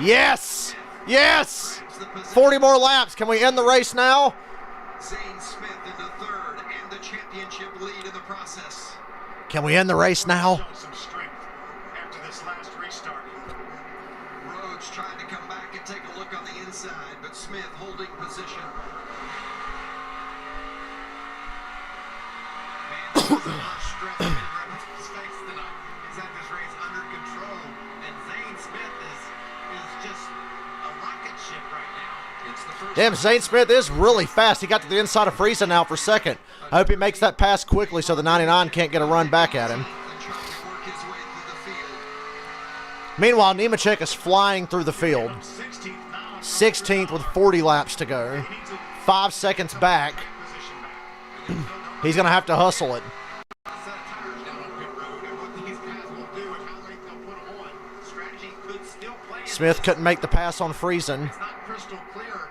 Yes! Yes! 40 more laps. Can we end the race now? Zane Smith into 3rd and the championship lead in the process. Can we end the race now? Showing some strength after this last restart. Rhodes trying to come back and take a look on the inside, but Smith holding position. Man, this is the first stretch in Rhodes' face tonight. He's had this race under control, and Zane Smith is just a rocket ship right now. It's the first. Damn, Zane Smith is really fast. He got to the inside of Friesen now for 2nd. I hope he makes that pass quickly so the 99 can't get a run back at him. And trying to work his way through the field. Meanwhile, Nemechek is flying through the field. 16th now. 16th with 40 laps to go. 5 seconds back. Position back. He's going to have to hustle it. A set of tires down on pit road, and what these guys will do and how late they'll put them on. Strategy could still play. in Smith this. couldn't make the pass on Friesen. It's not crystal clear.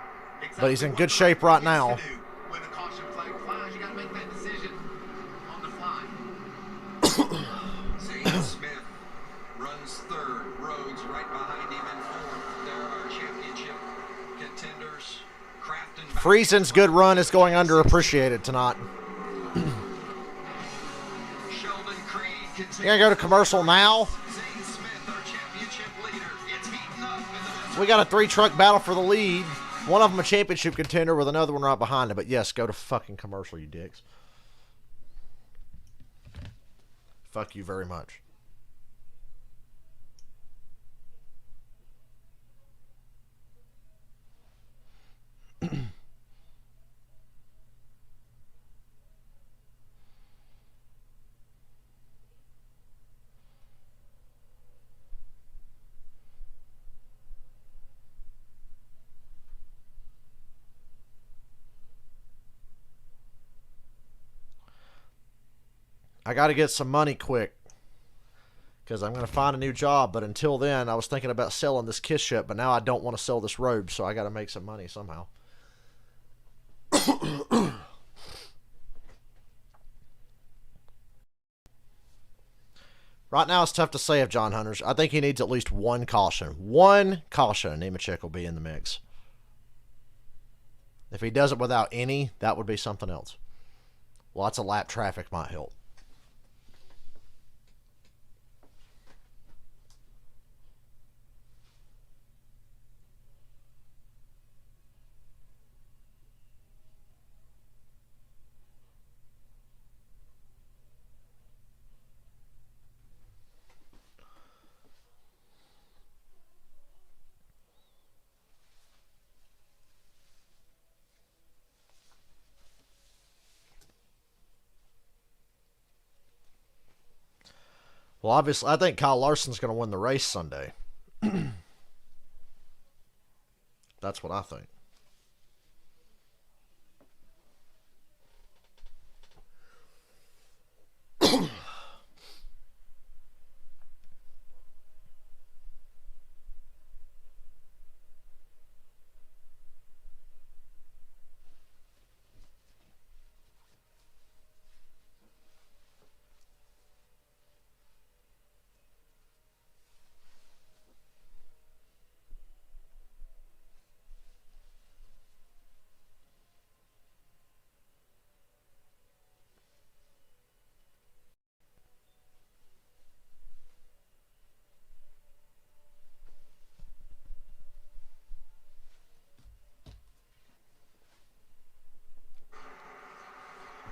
But he's in exactly good what shape the right race now. needs to do. When the caution flag flies, you got to make that decision on the fly. Zane Smith runs 3rd. Rhodes right behind him in 4th. There are championship contenders. Crafton. back Friesen's good run is going underappreciated tonight. Sheldon Creed continues. You going to go to commercial now? Zane Smith, our championship leader. It's heating up in the We got a 3-truck battle for the lead. One of them a championship contender with another one right behind him. But yes, go to fucking commercial, you dicks. Fuck you very much. I got to get some money quick because I'm going to find a new job. But until then, I was thinking about selling this kiss ship, but now I don't want to sell this robe, so I got to make some money somehow. Right now, it's tough to say of John Hunter's. I think he needs at least one caution. One caution, and Nemechek will be in the mix. If he does it without any, that would be something else. Lots of lap traffic might help. Well, obviously, I think Kyle Larson's going to win the race Sunday. That's what I think.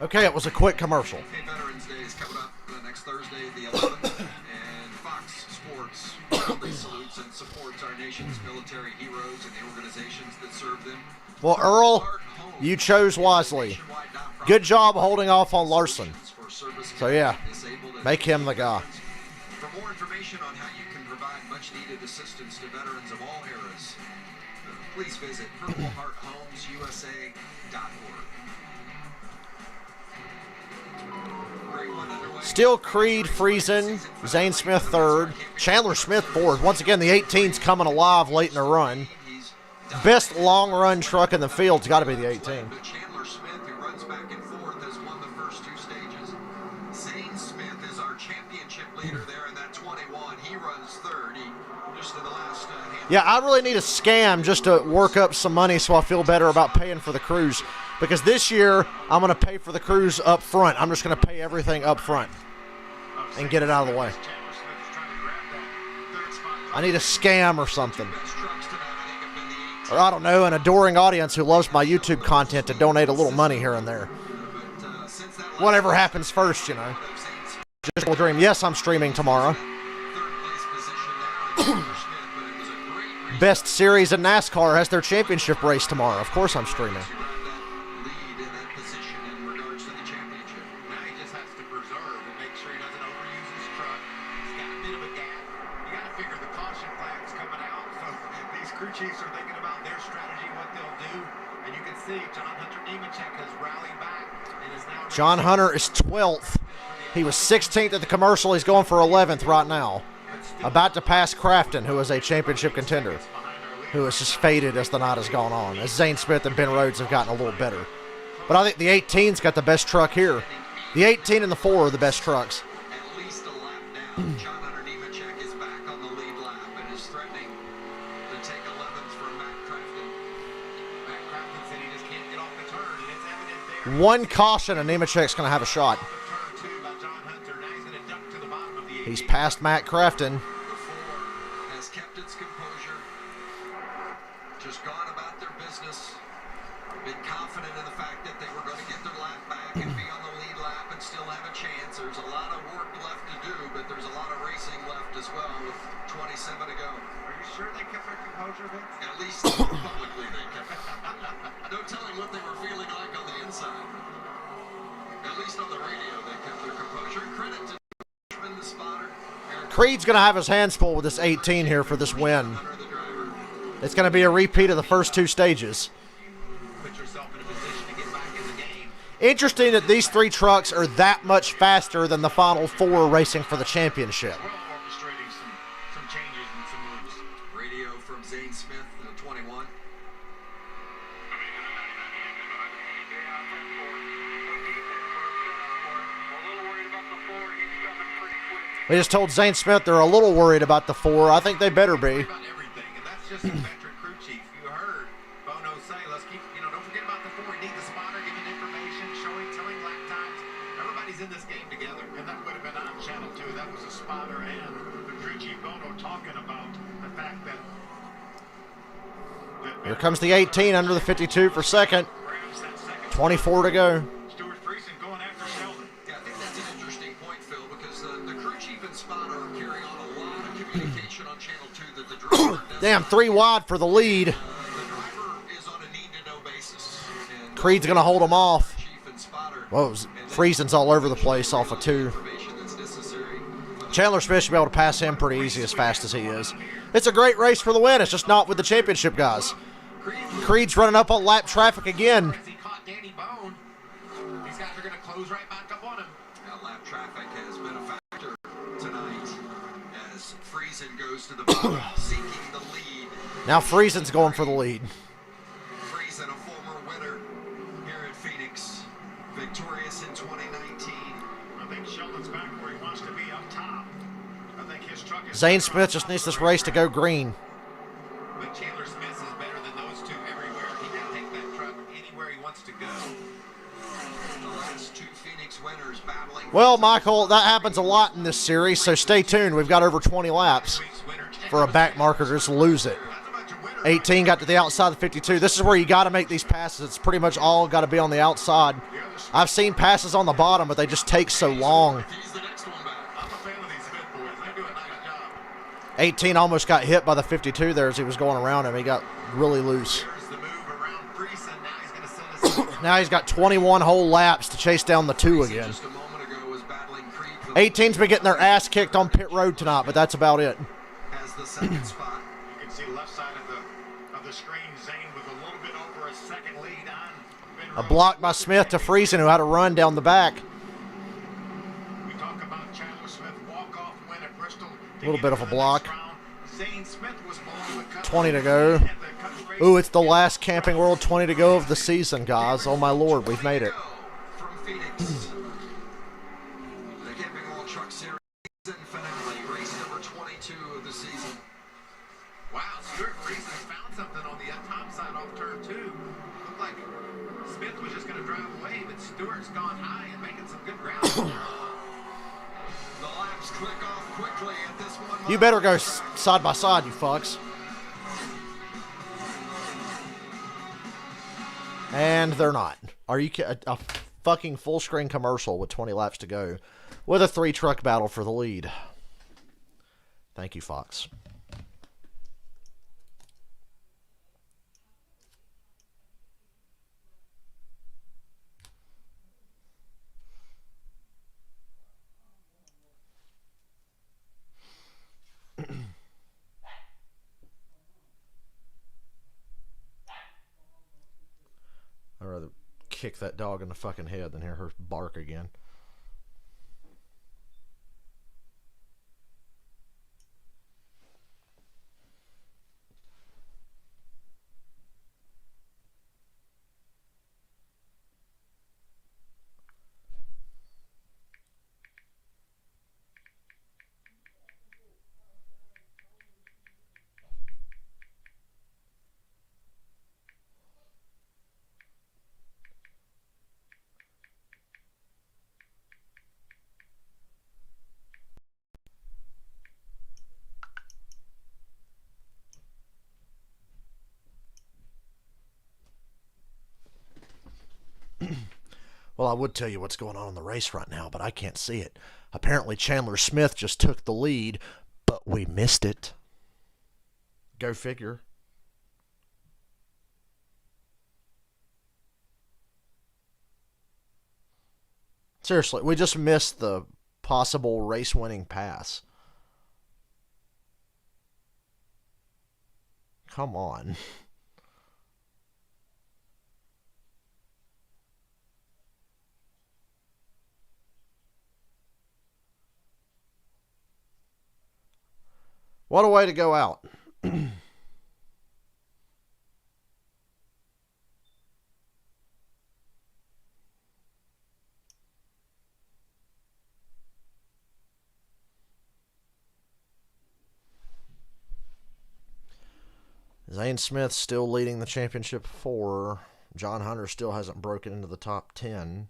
Okay, it was a quick commercial. Veterans Day is coming up next Thursday, the 11th, and Fox Sports proudly salutes and supports our nation's military heroes and the organizations that serve them. Well, Earl, you chose wisely. Good job holding off on Larson. So, yeah, make him the guy. For more information on how you can provide much-needed assistance to veterans of all eras, please visit PurpleHeartHomesUSA.org. Still Creed, Friesen, Zane Smith third, Chandler Smith fourth. Once again, the 18's coming alive late in the run. Best long run truck in the field's got to be the 18. Chandler Smith, who runs back and forth, has won the first two stages. Zane Smith is our championship leader there in that 21. He runs third. He just in the last Yeah, I really need a scam just to work up some money so I feel better about paying for the cruise. Because this year, I'm going to pay for the cruise up front. I'm just going to pay everything up front and get it out of the way. I need a scam or something. Or I don't know, an adoring audience who loves my YouTube content to donate a little money here and there. Whatever happens first, you know. Just a dream. Yes, I'm streaming tomorrow. Best series in NASCAR has their championship race tomorrow. Of course I'm streaming. Chiefs are thinking about their strategy, what they'll do, and you can see John Hunter Nemechek has rallied back and is now. John Hunter is 12th. He was 16th at the commercial. He's going for 11th right now. About to pass Crafton, who is a championship contender, who has just faded as the night has gone on, as Zane Smith and Ben Rhodes have gotten a little better. But I think the 18's got the best truck here. The 18 and the 4 are the best trucks. At least a lap down. John Hunter Nemechek is back on the lead lap and is threatening to take 11th from Matt Crafton. Matt Crafton said he just can't get off the turn, and it's evident there. One caution, and Nemechek's going to have a shot. Turn two by John Hunter. Now he's going to duck to the bottom of the 18. He's past Matt Crafton. The 4 has kept its composure, just gone about their business, been confident in the fact that they were going to get their lap back and be on the lead lap and still have a chance. There's a lot of work left to do, but there's a lot of racing left as well with 27 to go. Are you sure they kept their composure, Vince? At least publicly they kept it. No telling what they were feeling like on the inside. At least on the radio they kept their composure. Credit to the spotter. Creed's going to have his hands full with this 18 here for this win. It's going to be a repeat of the first two stages. Put yourself in a position to get back in the game. Interesting that these three trucks are that much faster than the final 4 racing for the championship. We're all orchestrating some changes and some moves. Radio from Zane Smith, 21. They just told Zane Smith they're a little worried about the 4. I think they better be. About everything, and that's just a veteran crew chief. You heard Bono say, let's keep, don't forget about the 4. We need the spotter, giving information, telling lap times. Everybody's in this game together, and that would have been on Channel 2. That was a spotter and the crew chief Bono talking about the fact that Here comes the 18 under the 52 for second. 24 to go. Stuart Friesen going after Sheldon. Yeah, I think that's an interesting point, Phil, because the crew chief and spotter are carrying on a lot of communication on Channel 2 that the driver doesn't. Damn, 3 wide for the lead. The driver is on a need-to-know basis. And, Creed's going to hold him off. chief and spotter. Whoa, Friesen's all over the place off of 2. Information that's necessary for Chandler Smith should be able to pass him pretty easy as fast as he is. It's a great race for the win. It's just not with the championship guys. Creed's running up on lap traffic again. He caught Danny Bone. These guys are going to close right back up on him. Now, lap traffic has been a factor tonight as Friesen goes to the bottom, seeking the lead. Now Friesen's going for the lead. Friesen, a former winner here at Phoenix, victorious in 2019. I think Sheldon's back where he wants to be, up top. I think his truck is... Zane Smith just needs this race to go green. But Chandler Smith is better than those two everywhere. He can take that truck anywhere he wants to go. The last two Phoenix winners battling. Well, Michael, that happens a lot in this series, so stay tuned. We've got over 20 laps for a back marker to just lose it. 18 got to the outside of the 52. This is where you got to make these passes. It's pretty much all got to be on the outside. I've seen passes on the bottom, but they just take so long. He's the next one back. I'm a fan of these Smith boys. They do a nice job. 18 almost got hit by the 52 there as he was going around him. He got really loose. There's the move around Friesen. Now he's going to send us. Now he's got 21 whole laps to chase down the 2 again. Just a moment ago was battling Creed for 18's been getting their ass kicked on pit road tonight, but that's about it. has the second spot. You can see left side of the screen, Zane with a little bit over a second lead on. A block by Smith to Friesen, who had a run down the back. We talk about Chandler Smith walk-off win at Bristol. A little bit of a block. Zane Smith was below the cut. 20 to go. At the cut race. Ooh, it's the last Camping World 20 to go of the season, guys. Oh, my Lord, we've made it. From Phoenix, the Camping World Truck Series season finale, race number 22 of the season. Wow, Stuart Friesen found something on the top side off turn 2. Looked like Smith was just going to drive away, but Stewart's gone high and making some good ground. The laps click off quickly at this one. You better go side by side, you fucks. And they're not. Are you a fucking full screen commercial with 20 laps to go with a 3-truck battle for the lead? Thank you, Fox. I'd rather kick that dog in the fucking head than hear her bark again. Well, I would tell you what's going on in the race right now, but I can't see it. Apparently, Chandler Smith just took the lead, but we missed it. Go figure. Seriously, we just missed the possible race-winning pass. Come on. What a way to go out. Zane Smith still leading the championship 4. John Hunter still hasn't broken into the top 10.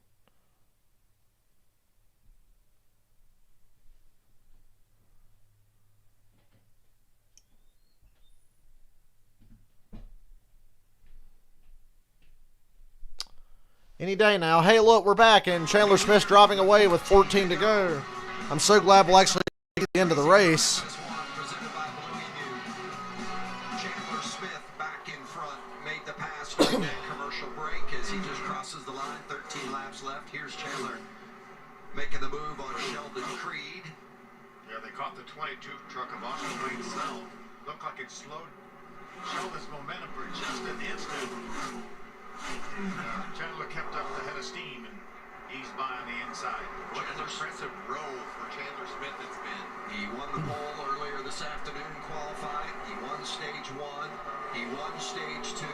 Any day now. Hey, look, we're back, and Chandler Smith's driving away with 14 to go. I'm so glad we'll actually get to the end of the race. Presented by Blue Emu. Chandler Smith back in front, made the pass during that commercial break as he just crosses the line. 13 laps left. Here's Chandler making the move on Sheldon Creed. Yeah, they caught the 22 truck of Austin Wayne Snell. Looked like it showed his momentum for just an instant. Chandler kept up the head of steam and eased by on the inside. What an impressive roll for Chandler Smith it's been. He won the pole earlier this afternoon, qualified. He won stage 1. He won stage 2.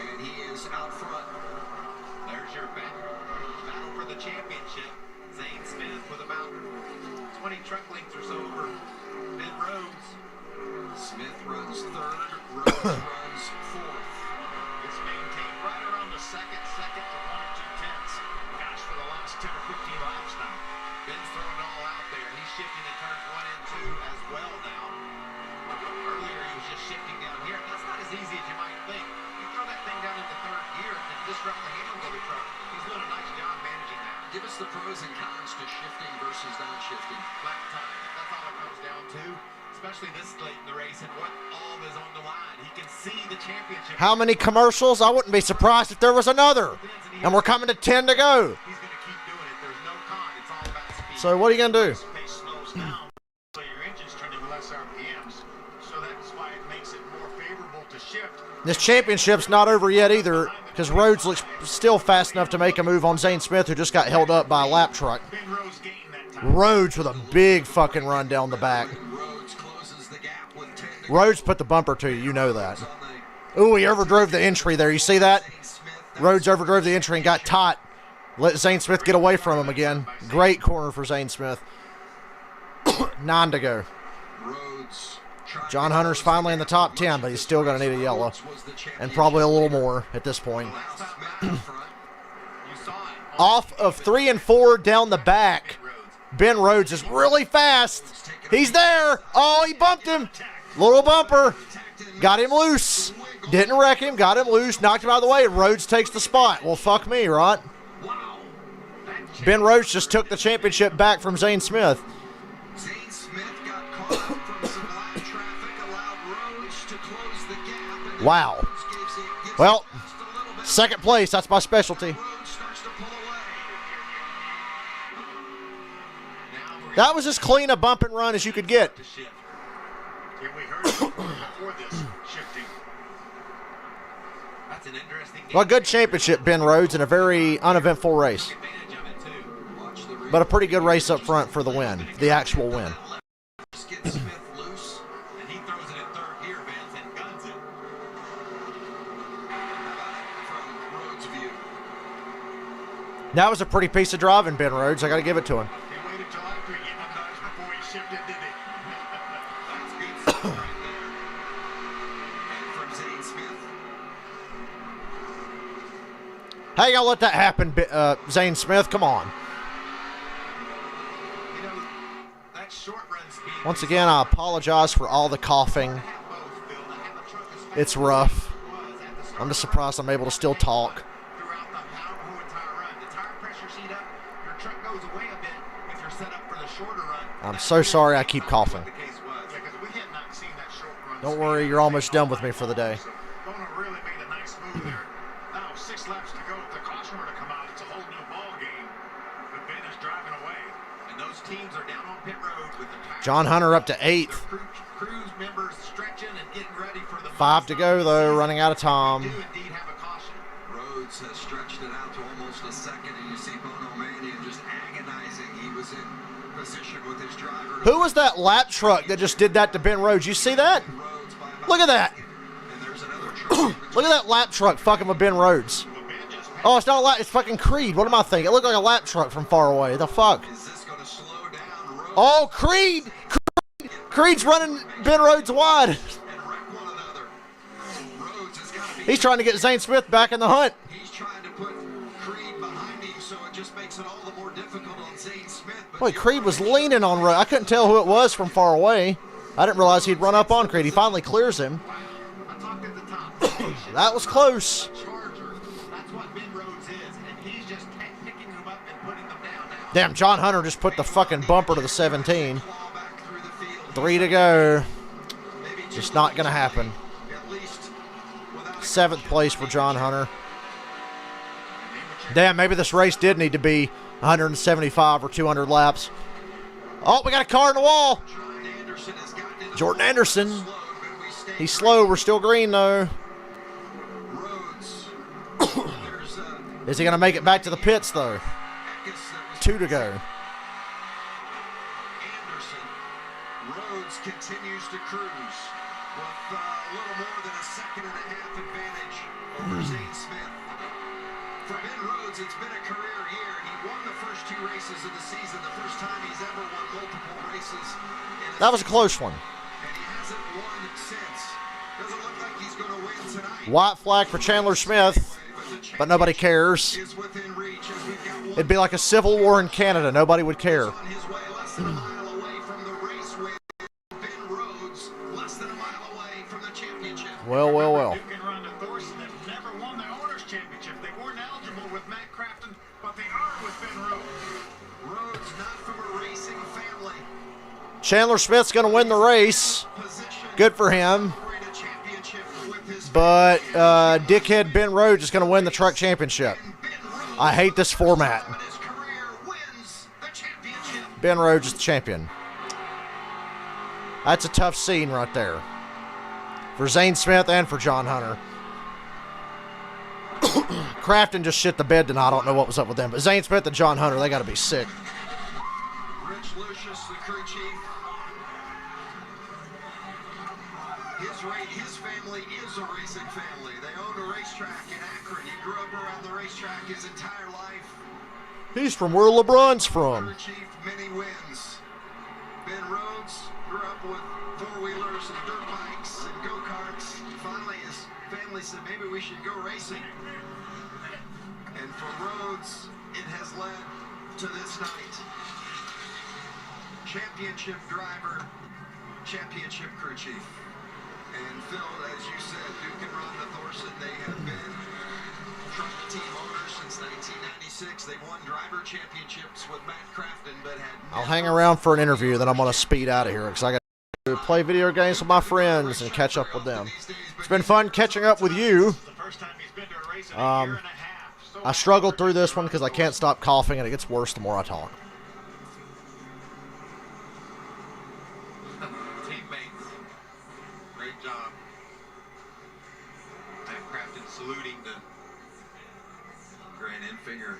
And he is out front. There's your battle for the championship. Zane Smith with about 20 truck lengths or so over Ben Rhodes. Smith runs 3rd, Rhodes runs 4th. It's maintained right around the second to 1 or 2 tenths. Gosh, for the last 10 or 15 laps now. Ben's throwing it all out there. He's shifting in turns 1 and 2 as well now. Earlier he was just shifting down here. That's not as easy as you might think. You throw that thing down into 3rd gear and disrupt the handling of the truck. He's doing a nice job managing that. Give us the pros and cons to shifting versus downshifting. Lap time. That's all it comes down to. Especially this late in the race and what all is on the line. He can see the championship. How many commercials? I wouldn't be surprised if there was another. And we're coming to 10 to go. He's going to keep doing it. There's no con. It's all about speed. So what are you going to do? Pace slows down, so your engine's turning less RPMs. So that's why it makes it more favorable to shift. This championship's not over yet either, because Rhodes looks still fast enough to make a move on Zane Smith, who just got held up by a lap truck. Ben Rhodes gained that time. Rhodes with a big fucking run down the back. Rhodes closes the gap with 10 to go. Rhodes put the bumper to you, you know that. Ooh, he overdrove the entry there. You see that? Rhodes overdrove the entry and got tight. Let Zane Smith get away from him again. Great corner for Zane Smith. 9 to go. Rhodes John Hunter's finally in the top 10, but he's still going to need a yellow. And probably a little more at this point. Off of 3 and 4 down the back. Ben Rhodes is really fast. He's there. Oh, he bumped him. Little bumper. Got him loose. Didn't wreck him. Got him loose. Knocked him out of the way. Rhodes takes the spot. Well, fuck me, right? Ben Rhodes just took the championship back from Zane Smith. Zane Smith got caught up from some lap traffic, allowed Rhodes to close the gap. And Wow. Rhodes gives Well, just a little bit. second place. That's my specialty. Rhodes starts to pull away. That was as clean a bump and run as you could get. Yeah, we heard it before this shifting. That's an interesting game. Well, good championship, Ben Rhodes, in a very uneventful race. Advantage of it too. Watch the But a pretty good race up front for the win, the actual win. Just get Smith loose. And he throws it in 3rd gear, Vince, and guns it. How about it from Rhodes' view? That was a pretty piece of driving, Ben Rhodes. I got to give it to him. He waited till after he gave him a nudge before he shifted, did he? That's good stuff right there. And from Zane Smith. How you gonna let that happen, Zane Smith? Come on. You know, that short run speed. Once again, I apologize for all the coughing. It's rough. I'm just surprised I'm able to still talk. Throughout the whole entire run. The tire pressure sheet up, your truck goes away a bit if you're set up for the shorter run. I'm so sorry I keep coughing. The case was. Yeah, because we had not seen that short run. Don't worry, you're almost done with me for the day. So Bona really made a nice move there. Now 6 laps to go. If the caution were to come out, it's a whole new ball game. But Ben is driving away. And those teams are down on pit road with the tires. John Hunter up to 8th. Cruise members stretching and getting ready for the 5 to go, though, running out of do time. indeed have a caution. Rhodes has stretched it out to almost a second, and you see Bono Mannion just agonizing. He was in position with his driver. Who was that lap truck that just did that to Ben Rhodes? You see that? Rhodes by about Look at that. And there's another truck. Look at that lap truck fucking with Ben Rhodes. Well, Ben just Oh, it's not a lap. It's fucking Creed. What am I thinking? It looked like a lap truck from far away. The fuck? Is this going to slow down Rhodes Oh, Creed! Creed's running Ben Rhodes wide. and wreck one another? Rhodes has got to be. He's trying to get Zane Smith back in the hunt. He's trying to put Creed behind him, so it just makes it all the more difficult on Zane Smith. But Boy, Creed was leaning on Rhodes. I couldn't tell who it was from far away. I didn't realize he'd run up on Creed. He finally clears him. I talked at the top. That was close. Charger. That's what Ben Rhodes is, and he's just picking them up and putting them down now. Damn, John Hunter just put the fucking bumper to the 17. claw back through the field. 3 to go. Maybe Just not going to happen. at least without a 7th place for John Hunter. Damn, maybe this race did need to be 175 or 200 laps. Oh, we got a car in the wall. Jordan Anderson. He's slow. We're still green, though. Is he going to make it back to the pits, though? 2 to go. Rhodes continues to cruise with a little more than a second and a half advantage over Zane Smith. For Ben Rhodes, it's been a career year. He won the first 2 races of the season, the first time he's ever won multiple races. That was a close one. And he hasn't won since. Doesn't look like he's going to win tonight. White flag for Chandler Smith, but nobody cares. Is within reach as we've got one It'd be like a civil war in Canada. Nobody would care. on his way, less than a mile away from the race win. Ben Rhodes, less than a mile away from the championship. Well, well, well. Duke and Rhonda Thorson have never won the Owners' Championship. They weren't eligible with Matt Crafton, but they are with Ben Rhodes. Rhodes not from a racing family. Chandler Smith's going to win the race. Position Good for him. celebrate a championship with his But dickhead Ben Rhodes is going to win the truck championship. Ben Rhodes. I hate this format. In his career wins the championship. Ben Rhodes is the champion. That's a tough scene right there. For Zane Smith and for John Hunter. Crafton just shit the bed tonight. I don't know what was up with them. But Zane Smith and John Hunter, they got to be sick. Rich Lucius, the crew chief. His family is a racing family. They own a racetrack in Akron. He grew up around the racetrack his entire life. He's from where LeBron's from. Crew chief, many wins. Ben Rhodes grew up with four-wheelers and dirt bikes and go-karts. Finally, his family said, maybe we should go racing. And for Rhodes, it has led to this night. Championship driver, championship crew chief. And Phil, as you said, Duke and Rhonda Thorson, they have been truck team owners since 1996. They've won driver championships with Matt Crafton, but had I'll hang around for an interview, then I'm going to speed out of here because I got to play video games with my friends and catch up with them. It's been fun catching up with you. The first time he's been to a race in a year and a half. So I struggled through this one because I can't stop coughing and it gets worse the more I talk. Teammates, great job. Matt Crafton saluting the Grant Enfinger,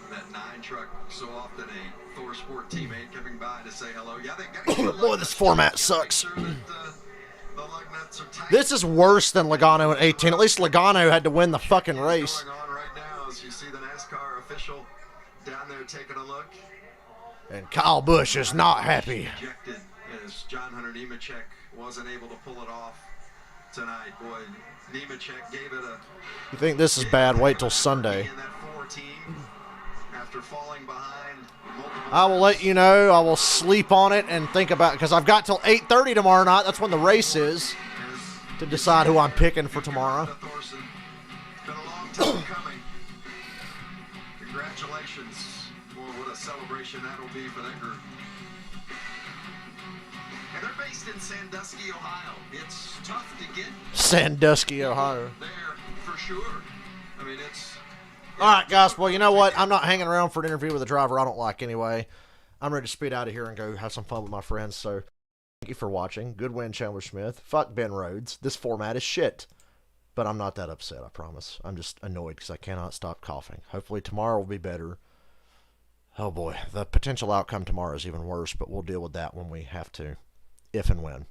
that 9 truck, so often a Thor Sport teammate coming by to say hello. Yeah, they got to Boy, this format sucks. Make sure that the lug nuts are tight. This is worse than Logano at 18. At least Logano had to win the fucking race. Going on right now as you see the NASCAR official down there taking a look. And Kyle Busch is not happy. Ejected as John Hunter Nemechek wasn't able to pull it off tonight. Boy, Nemechek gave it a You think this is bad? Wait till Sunday. in that 14 after falling behind multiple I will let you know. I will sleep on it and think about it because I've got till 8:30 tomorrow night. That's when the race is to decide who I'm picking for tomorrow. Thorson. Been a long time coming. Congratulations. Boy, what a celebration that'll be for that group. And they're based in Sandusky, Ohio. It's tough to get Sandusky, Ohio. there for sure. I mean, it's All right, guys. Well, you know what? I'm not hanging around for an interview with a driver I don't like anyway. I'm ready to speed out of here and go have some fun with my friends. So thank you for watching. Good win, Chandler Smith. Fuck Ben Rhodes. This format is shit. But I'm not that upset, I promise. I'm just annoyed because I cannot stop coughing. Hopefully tomorrow will be better. Oh boy, the potential outcome tomorrow is even worse, but we'll deal with that when we have to, if and when.